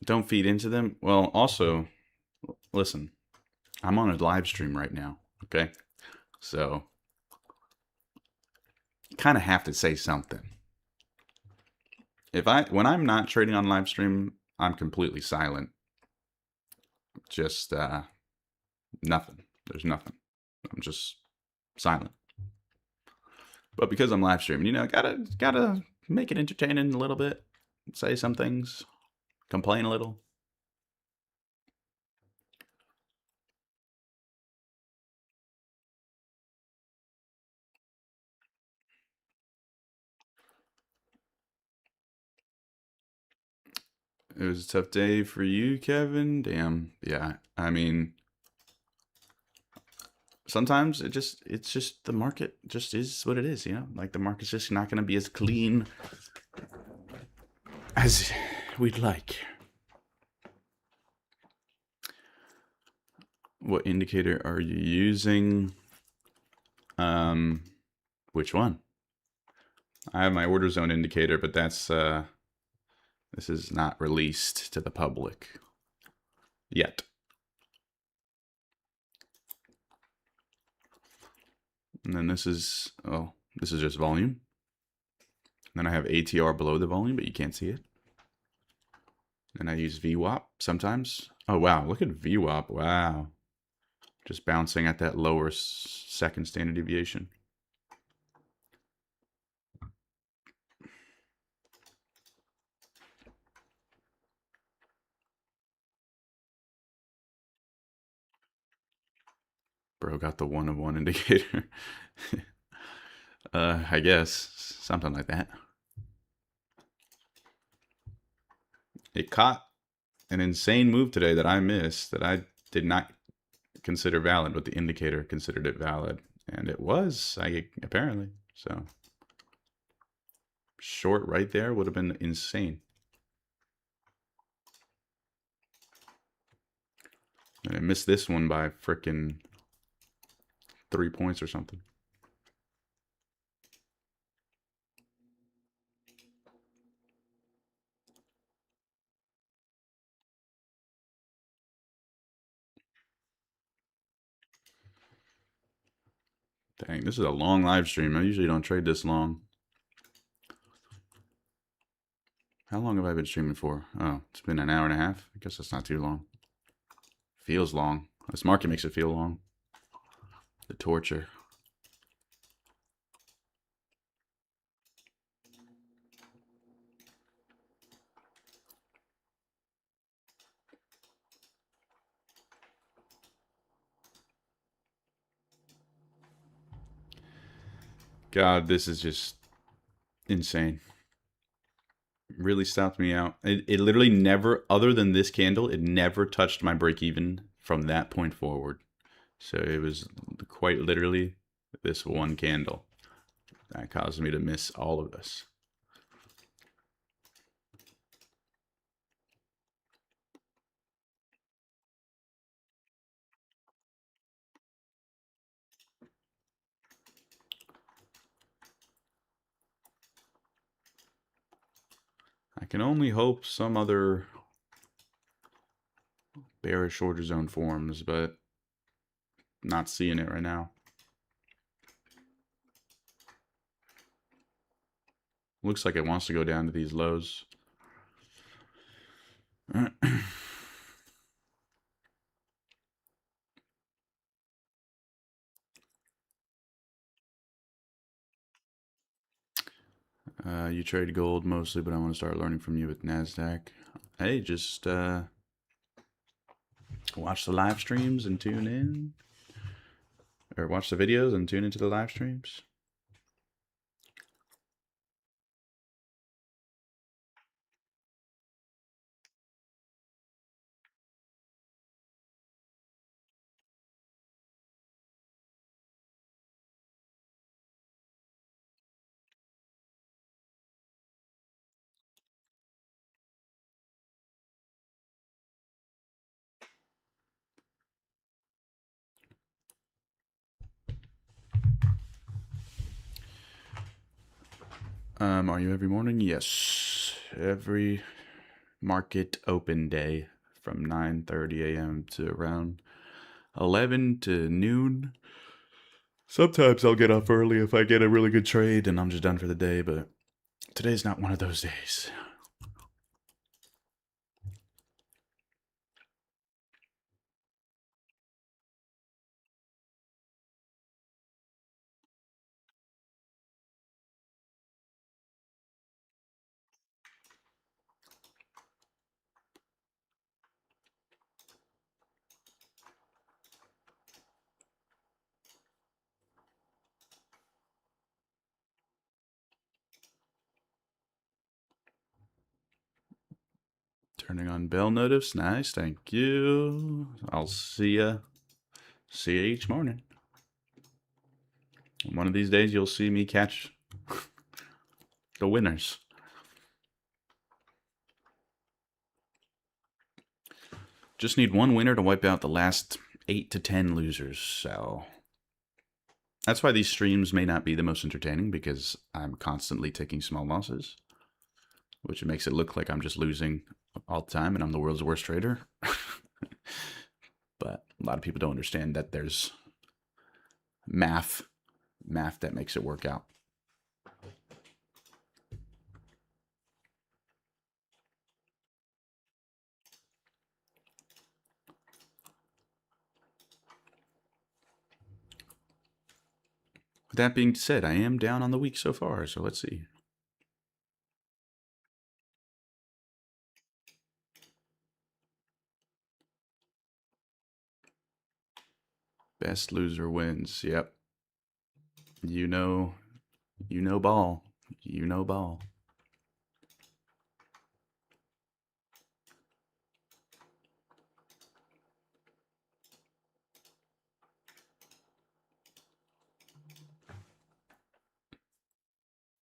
don't feed into them. Well, also, listen, I'm on a live stream right now, okay? So, kind of have to say something. When I'm not trading on live stream, I'm completely silent. Just nothing. There's nothing. I'm just silent. But because I'm live streaming, gotta make it entertaining a little bit. Say some things, complain a little. It was a tough day for you, Kevin. Damn. Yeah. I mean, sometimes it's just the market just is what it is, Like the market's just not going to be as clean as we'd like. What indicator are you using? Which one? I have my order zone indicator, but that's this is not released to the public yet. And then this is, oh, this is just volume. Then I have ATR below the volume, but you can't see it. And I use VWAP sometimes. Oh, wow. Look at VWAP. Wow. Just bouncing at that lower second standard deviation. Bro got the 1 of 1 indicator. I guess. Something like that. It caught an insane move today that I missed, that I did not consider valid, but the indicator considered it valid. And it was, apparently. So, short right there would have been insane. And I missed this one by frickin' 3 points or something. Dang, this is a long live stream. I usually don't trade this long. How long have I been streaming for? Oh, it's been an hour and a half. I guess that's not too long. Feels long. This market makes it feel long. The torture. God, this is just insane. Really stopped me out. It literally never, other than this candle, it never touched my break even from that point forward. So it was quite literally this one candle that caused me to miss all of this. I can only hope some other bearish order zone forms, but not seeing it right now. Looks like it wants to go down to these lows. You trade gold mostly, but I want to start learning from you with NASDAQ. Hey, just watch the live streams and tune in. Or watch the videos and tune into the live streams. Are you every morning? Yes. Every market open day from 9:30 a.m. to around 11 to noon. Sometimes I'll get up early if I get a really good trade and I'm just done for the day, but today's not one of those days. Turning on bell notice. Nice, thank you. I'll see ya each morning. One of these days you'll see me catch the winners. Just need one winner to wipe out the last 8 to 10 losers. So that's why these streams may not be the most entertaining, because I'm constantly taking small losses, which makes it look like I'm just losing all the time and I'm the world's worst trader. But a lot of people don't understand that there's math that makes it work out. With that being said, I am down on the week so far, so let's see. Best loser wins. Yep. You know ball. You know ball.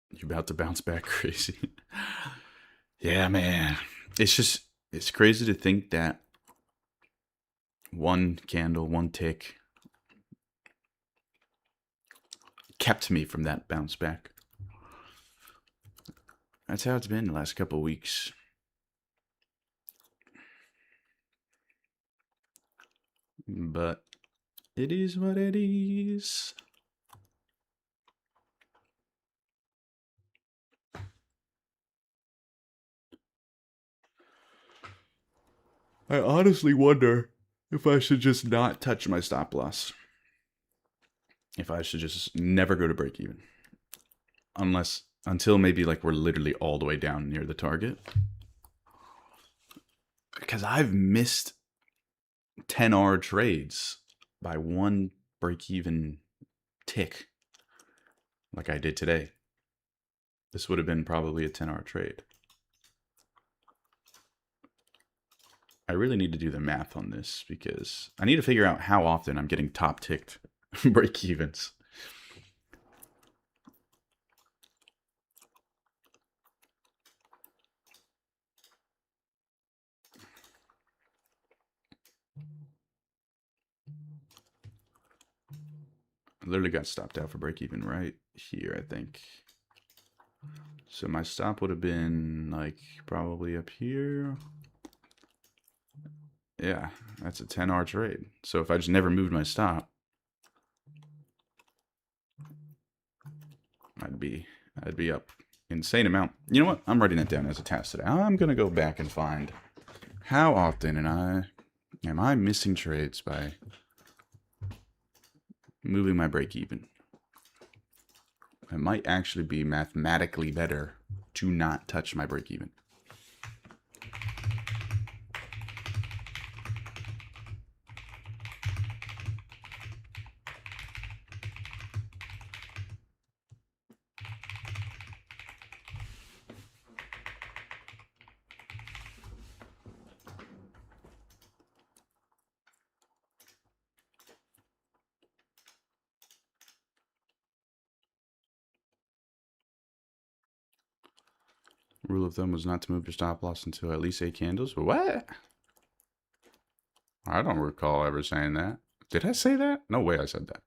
You're about to bounce back crazy. Yeah, man. It's crazy to think that one candle, one tick kept me from that bounce back. That's how it's been the last couple of weeks. But it is what it is. I honestly wonder if I should just not touch my stop loss. If I should just never go to break even. Until maybe like we're literally all the way down near the target. Because I've missed 10R trades by one break even tick like I did today. This would have been probably a 10R trade. I really need to do the math on this, because I need to figure out how often I'm getting top ticked break evens. I literally got stopped out for break even right here, I think. So my stop would have been like probably up here. Yeah, that's a 10R trade. So if I just never moved my stop, I'd be up insane amount. You know what? I'm writing that down as a task today. I'm gonna go back and find how often am I missing trades by moving my break even. It might actually be mathematically better to not touch my break even. Rule of thumb was not to move your stop loss until at least 8 candles. What? I don't recall ever saying that. Did I say that? No way I said that.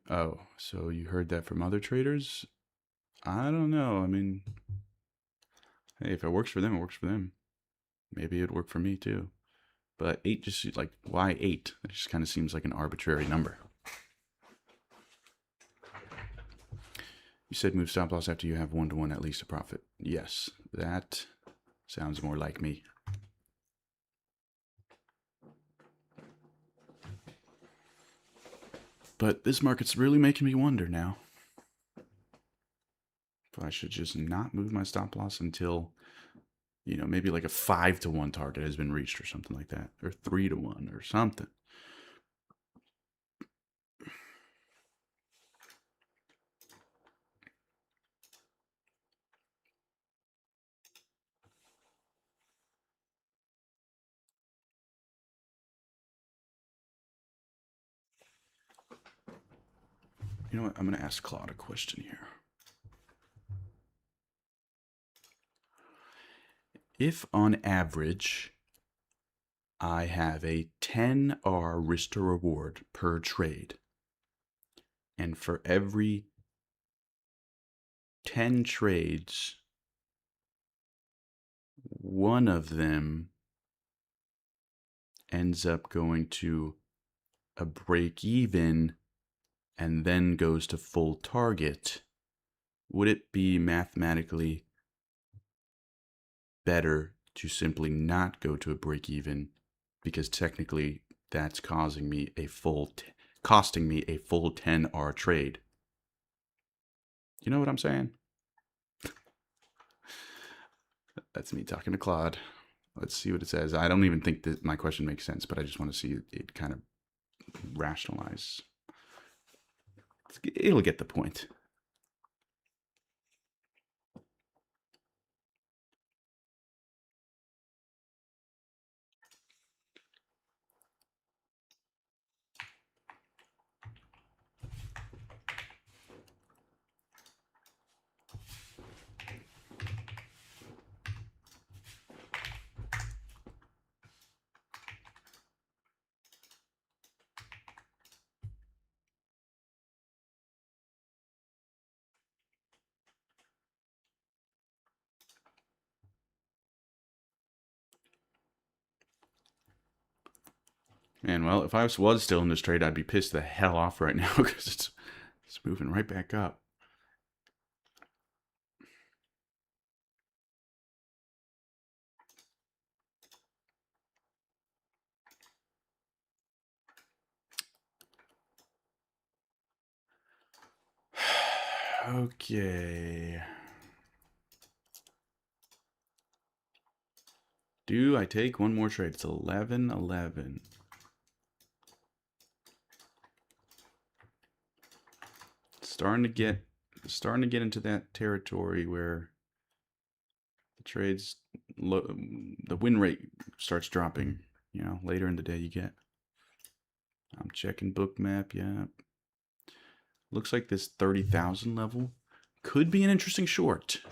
Oh, so you heard that from other traders? I don't know. I mean, hey, if it works for them, it works for them. Maybe it'd work for me too. But 8 just like, why 8? It just kind of seems like an arbitrary number. You said move stop loss after you have 1-to-1 at least a profit. Yes, that sounds more like me. But this market's really making me wonder now if I should just not move my stop loss until, you know, maybe like a 5-to-1 target has been reached or something like that, or 3-to-1 or something. You know what? I'm going to ask Claude a question here. If on average I have a 10R risk to reward per trade, and for every 10 trades, one of them ends up going to a break even and then goes to full target, would it be mathematically better to simply not go to a break even, because technically that's costing me a full 10R trade? You know what I'm saying? That's me talking to Claude. Let's see what it says. I don't even think that my question makes sense, but I just want to see it kind of rationalize. It'll get the point. Man, well, if I was still in this trade, I'd be pissed the hell off right now because it's moving right back up. Okay. Do I take one more trade? It's 11-11. Starting to get into that territory where the trades, the win rate starts dropping. You know, later in the day you get. I'm checking bookmap. Yeah, looks like this 30,000 level could be an interesting short.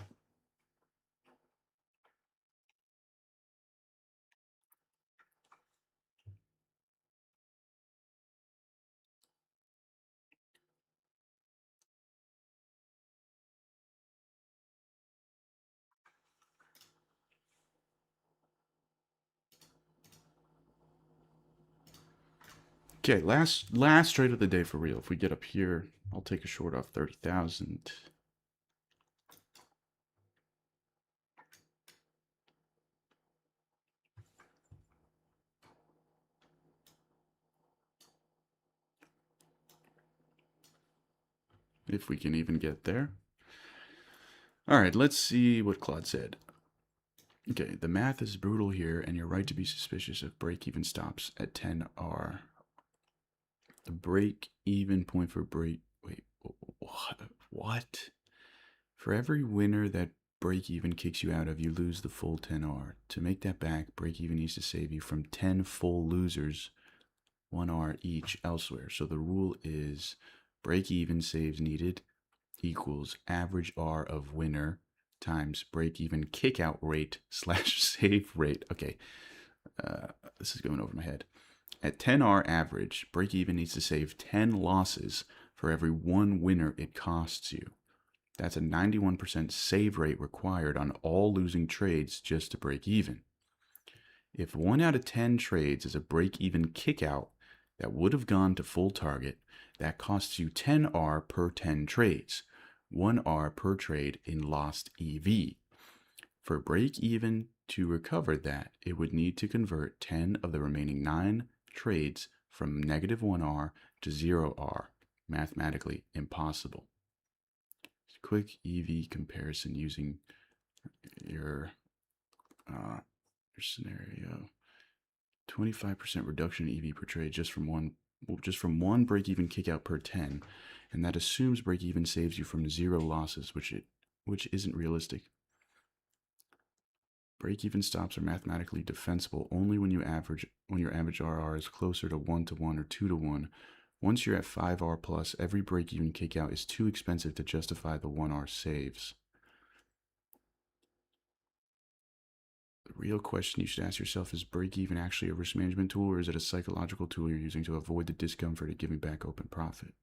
Okay, last trade of the day for real. If we get up here, I'll take a short off 30,000. If we can even get there. All right, let's see what Claude said. Okay, the math is brutal here, and you're right to be suspicious of break-even stops at 10R. The break-even point for break... Wait, what? For every winner that break-even kicks you out of, you lose the full 10R. To make that back, break-even needs to save you from 10 full losers, 1R each elsewhere. So the rule is break-even saves needed equals average R of winner times break-even kick-out rate / save rate. Okay, this is going over my head. At 10R average, break-even needs to save 10 losses for every 1 winner it costs you. That's a 91% save rate required on all losing trades just to break even. If 1 out of 10 trades is a break-even kick-out that would have gone to full target, that costs you 10R per 10 trades, 1R per trade in lost EV. For break-even to recover that, it would need to convert 10 of the remaining 9 trades from negative 1R to 0R. Mathematically impossible. Quick EV comparison using your scenario. 25% reduction in EV per trade just from one break-even kickout per 10, and that assumes break-even saves you from 0 losses, which isn't realistic. Break-even stops are mathematically defensible only when your average RR is closer to 1 to 1 or 2 to 1. Once you're at 5R plus, every break-even kickout is too expensive to justify the 1R saves. The real question you should ask yourself is break-even actually a risk management tool, or is it a psychological tool you're using to avoid the discomfort of giving back open profit?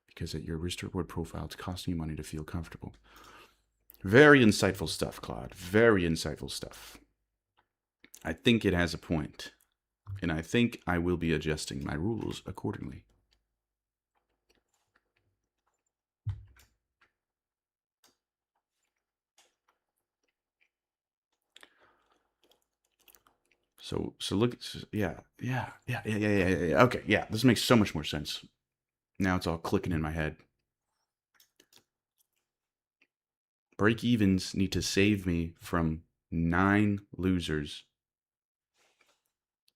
Because at your risk-reward profile, it's costing you money to feel comfortable. Very insightful stuff, Claude. Very insightful stuff. I think it has a point, and I think I will be adjusting my rules accordingly. So look, yeah. Okay, yeah, this makes so much more sense. Now it's all clicking in my head. Break-evens need to save me from 9 losers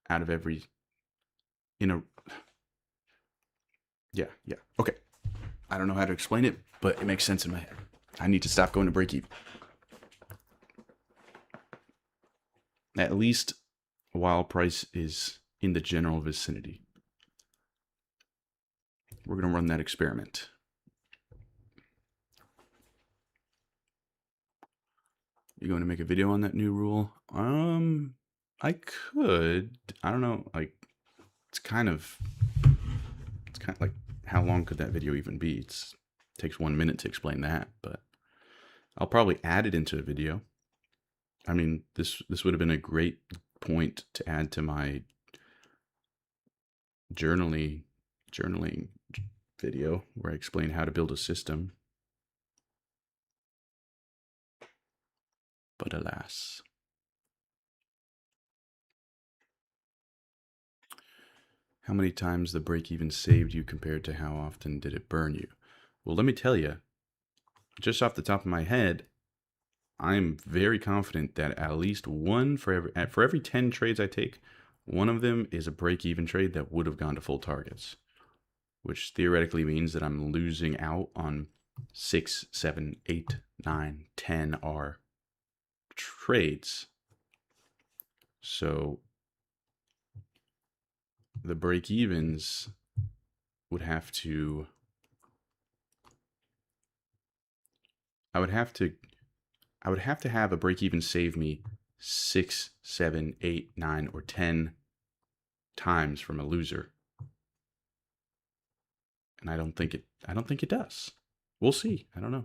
out of every, yeah, okay. I don't know how to explain it, but it makes sense in my head. I need to stop going to break-even. At least while price is in the general vicinity. We're going to run that experiment. You going to make a video on that new rule? I could. I don't know. Like, it's kind of like, how long could that video even be? It takes 1 minute to explain that, but I'll probably add it into a video. I mean, this would have been a great point to add to my journaling video where I explain how to build a system. But alas. How many times the break-even saved you compared to how often did it burn you? Well, let me tell you, just off the top of my head, I'm very confident that at least one for every 10 trades I take, one of them is a break-even trade that would have gone to full targets, which theoretically means that I'm losing out on 6, 7, 8, 9, 10 R trades. So the break-evens would have to, I would have to have a break-even save me 6, 7, 8, 9, or 10 times from a loser. And I don't think it does. We'll see. I don't know.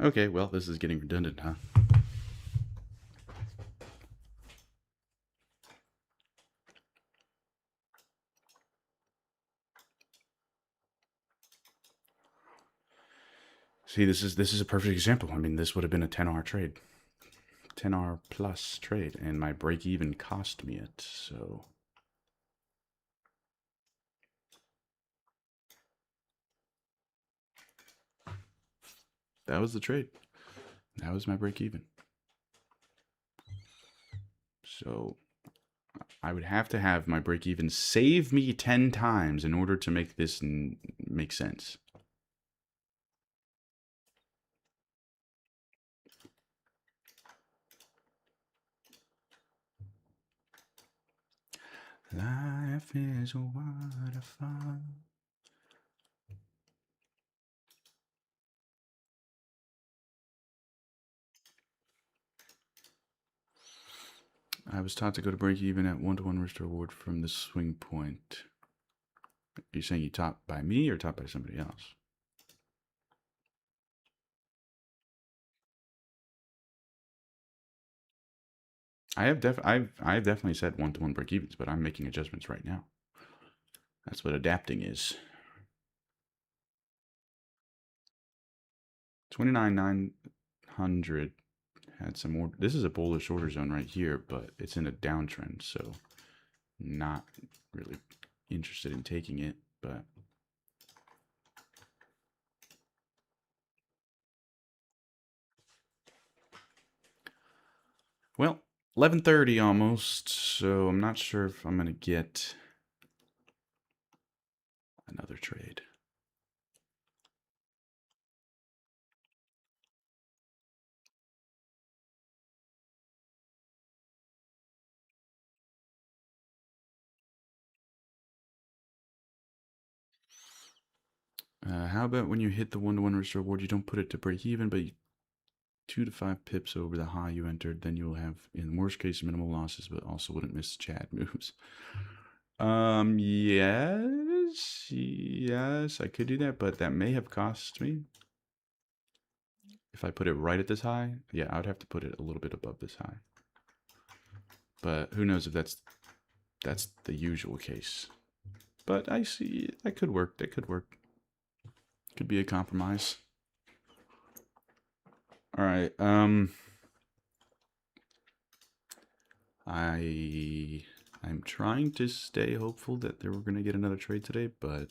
Okay, well, this is getting redundant, huh? See, this is a perfect example. I mean, this would have been a 10R trade. 10R plus trade, and my break even cost me it, so that was the trade. That was my break even. So I would have to have my break even save me 10 times in order to make this make sense. Life is a waterfall. I was taught to go to break even at 1-to-1 risk reward from the swing point. Are you saying you taught by me or taught by somebody else? I've definitely said 1-to-1 break evens, but I'm making adjustments right now. That's what adapting is. 29,900 had some more. This is a bullish order zone right here, but it's in a downtrend, so not really interested in taking it, but well, 11:30 almost, so I'm not sure if I'm going to get another trade. How about when you hit the 1-to-1 risk reward, you don't put it to break even, but you 2 to 5 pips over the high you entered, then you'll have, in worst case, minimal losses, but also wouldn't miss Chad moves. Yes, I could do that, but that may have cost me. If I put it right at this high, yeah, I would have to put it a little bit above this high. But who knows if that's the usual case. But I see that could work. That could work. Could be a compromise. All right. I'm trying to stay hopeful that we're gonna get another trade today, but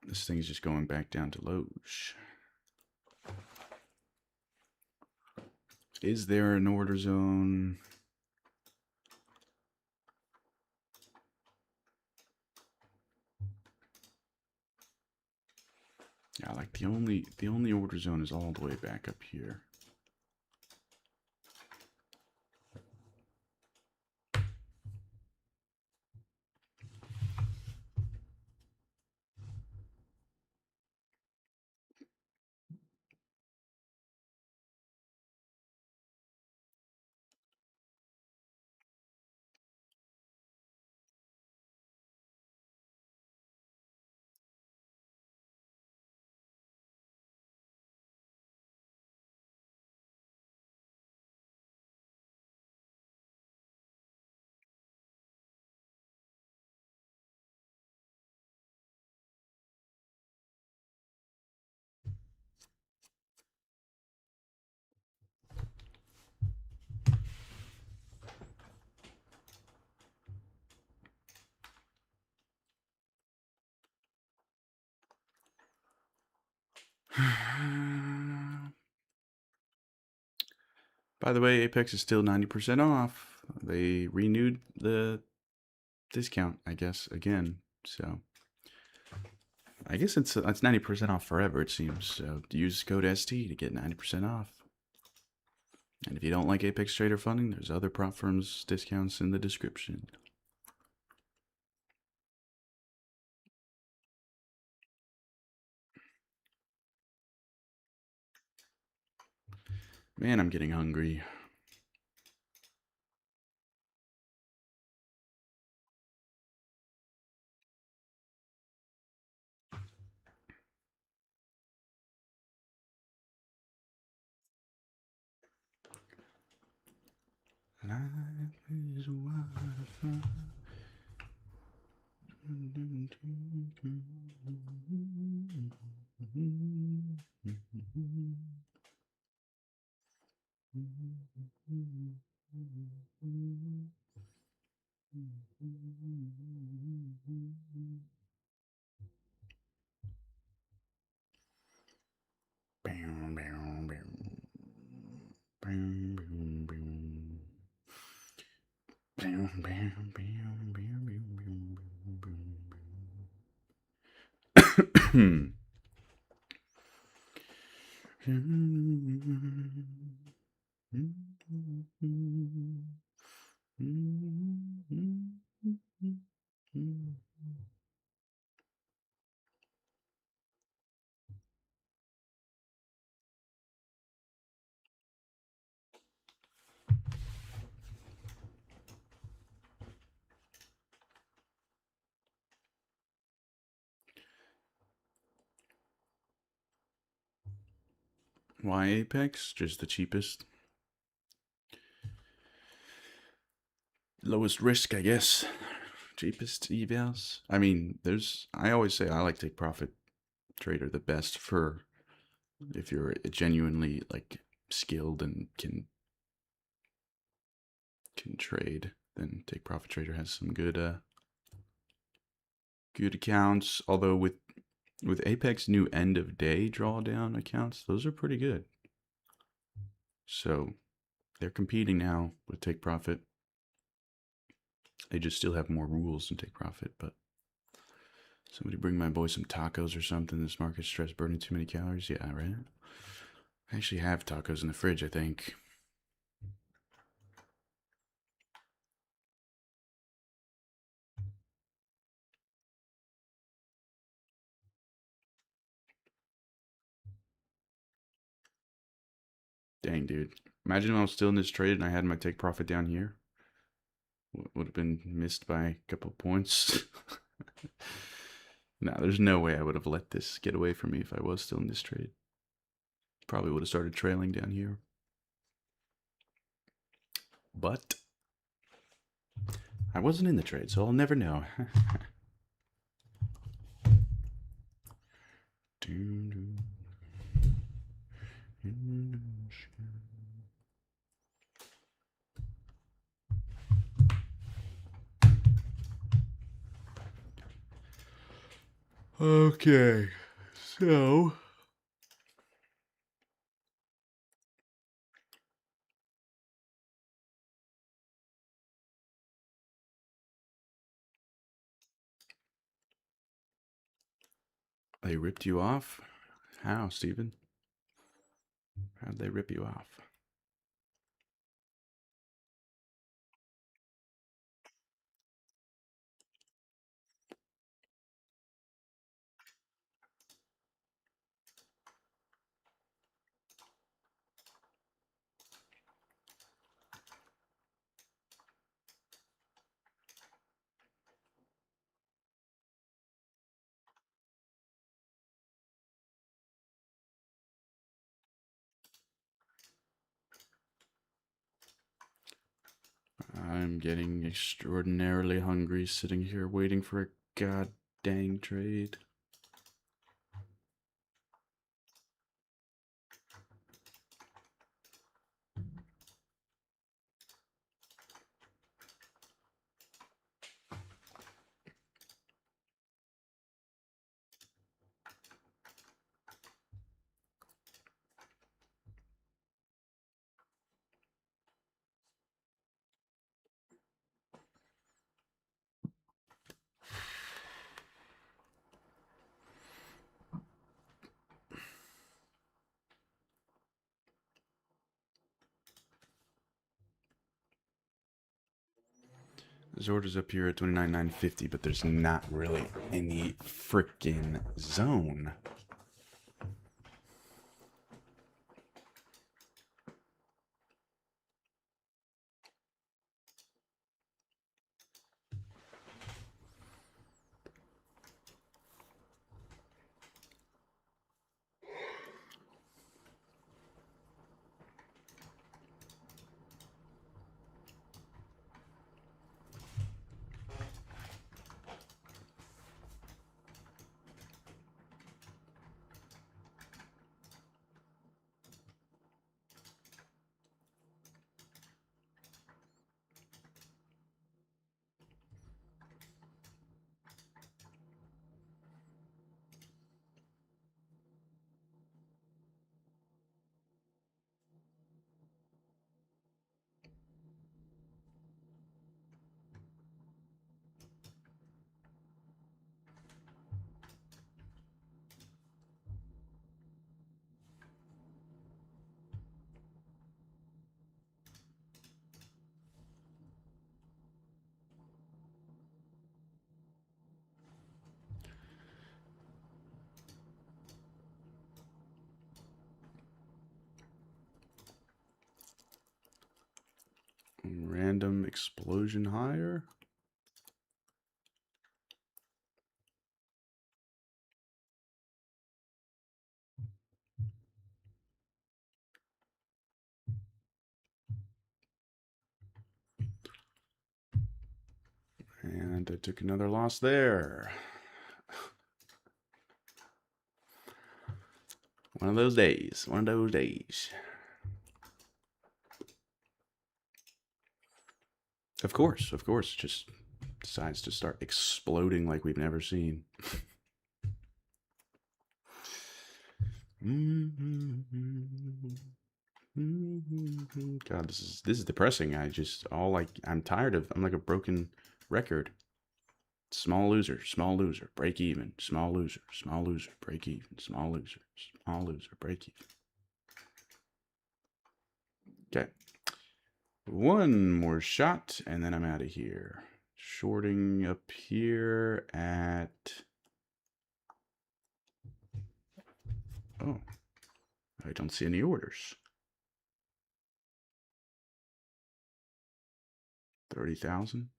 this thing's just going back down to lows. Is there an order zone? Yeah, like the only order zone is all the way back up here. By the way, Apex is still 90% off. They renewed the discount, I guess, again. So I guess it's 90% off forever, it seems. So use code ST to get 90% off. And if you don't like Apex Trader funding, there's other prop firms discounts in the description. Man, I'm getting hungry. Life is wonderful. Why Apex? Just the cheapest. Lowest risk, I guess. Cheapest evals. I mean, I always say I like take profit trader the best for if you're genuinely like skilled and can trade, then take profit trader has some good accounts. Although with Apex new end of day drawdown accounts, those are pretty good. So they're competing now with take profit. They just still have more rules than take profit, but somebody bring my boy some tacos or something. This market stress burning too many calories. Yeah, right. I actually have tacos in the fridge, I think. Dang, dude. Imagine if I was still in this trade and I had my take profit down here. Would have been missed by a couple points. No, there's no way I would have let this get away from me if I was still in this trade. Probably would have started trailing down here. But I wasn't in the trade, so I'll never know. Okay, so they ripped you off? How, Steven? How'd they rip you off? I'm getting extraordinarily hungry sitting here waiting for a god dang trade. There's orders up here at 29,950, but there's not really any freaking zone. random explosion higher. And I took another loss there. One of those days. One of those days. Of course. Just decides to start exploding like we've never seen. God, this is depressing. I'm tired of. I'm like a broken record. Small loser, break even. Small loser, break even. Small loser, break even. Okay. One more shot, and then I'm out of here. Shorting up here at... Oh, I don't see any orders. 30,000.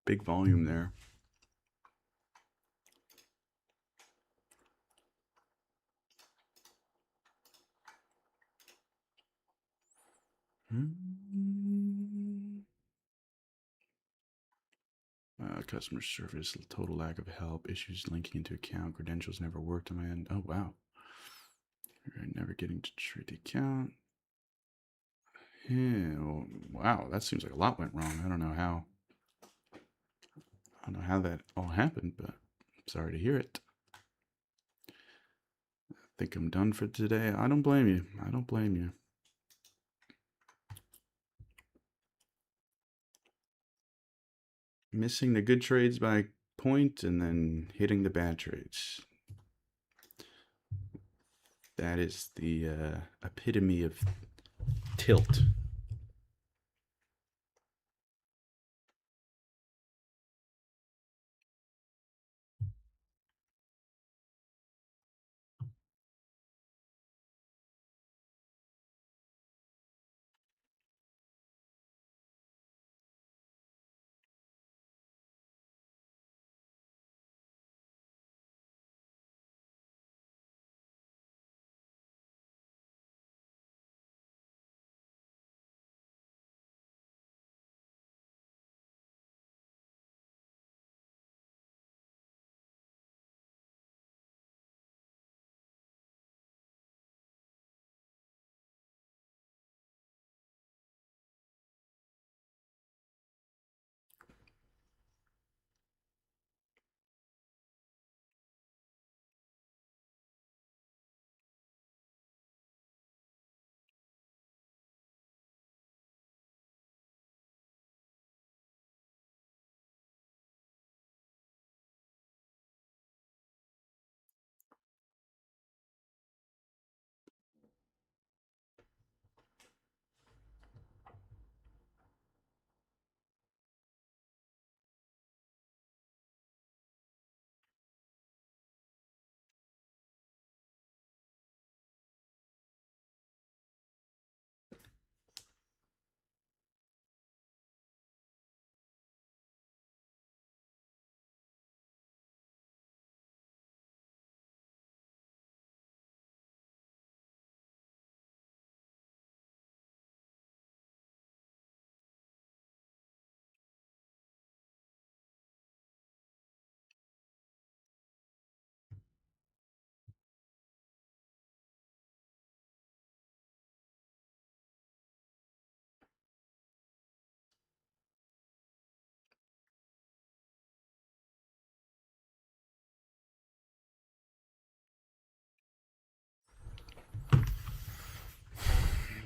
Big volume there. Customer service, total lack of help, issues linking into account, credentials never worked on my end. Oh, wow. Never getting to treat the account. Yeah, well, wow, that seems like a lot went wrong. I don't know how that all happened, but I'm sorry to hear it. I think I'm done for today. I don't blame you. I don't blame you. Missing the good trades by point and then hitting the bad trades. That is the epitome of tilt.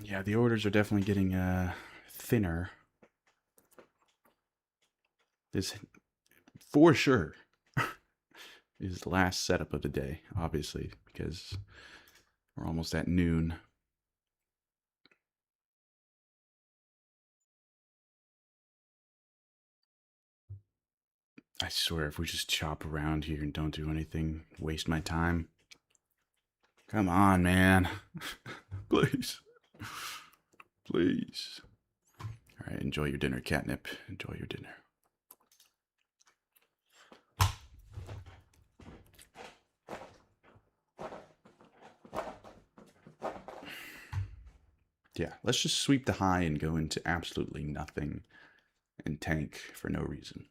Yeah, the orders are definitely getting thinner. This, for sure, is the last setup of the day, obviously, because we're almost at noon. I swear, if we just chop around here and don't do anything, waste my time. Come on, man. Please. Please. All right, enjoy your dinner, catnip. Enjoy your dinner. Yeah, let's just sweep the high and go into absolutely nothing and tank for no reason.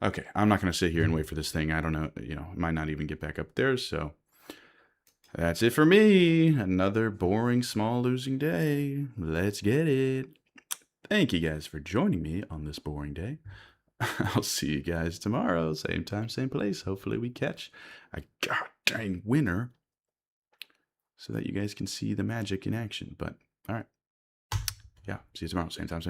Okay, I'm not going to sit here and wait for this thing. I don't know, it might not even get back up there, so that's it for me. Another boring, small losing day. Let's get it. Thank you guys for joining me on this boring day. I'll see you guys tomorrow. Same time, same place. Hopefully we catch a goddamn winner so that you guys can see the magic in action. But, all right. Yeah, see you tomorrow. Same time, same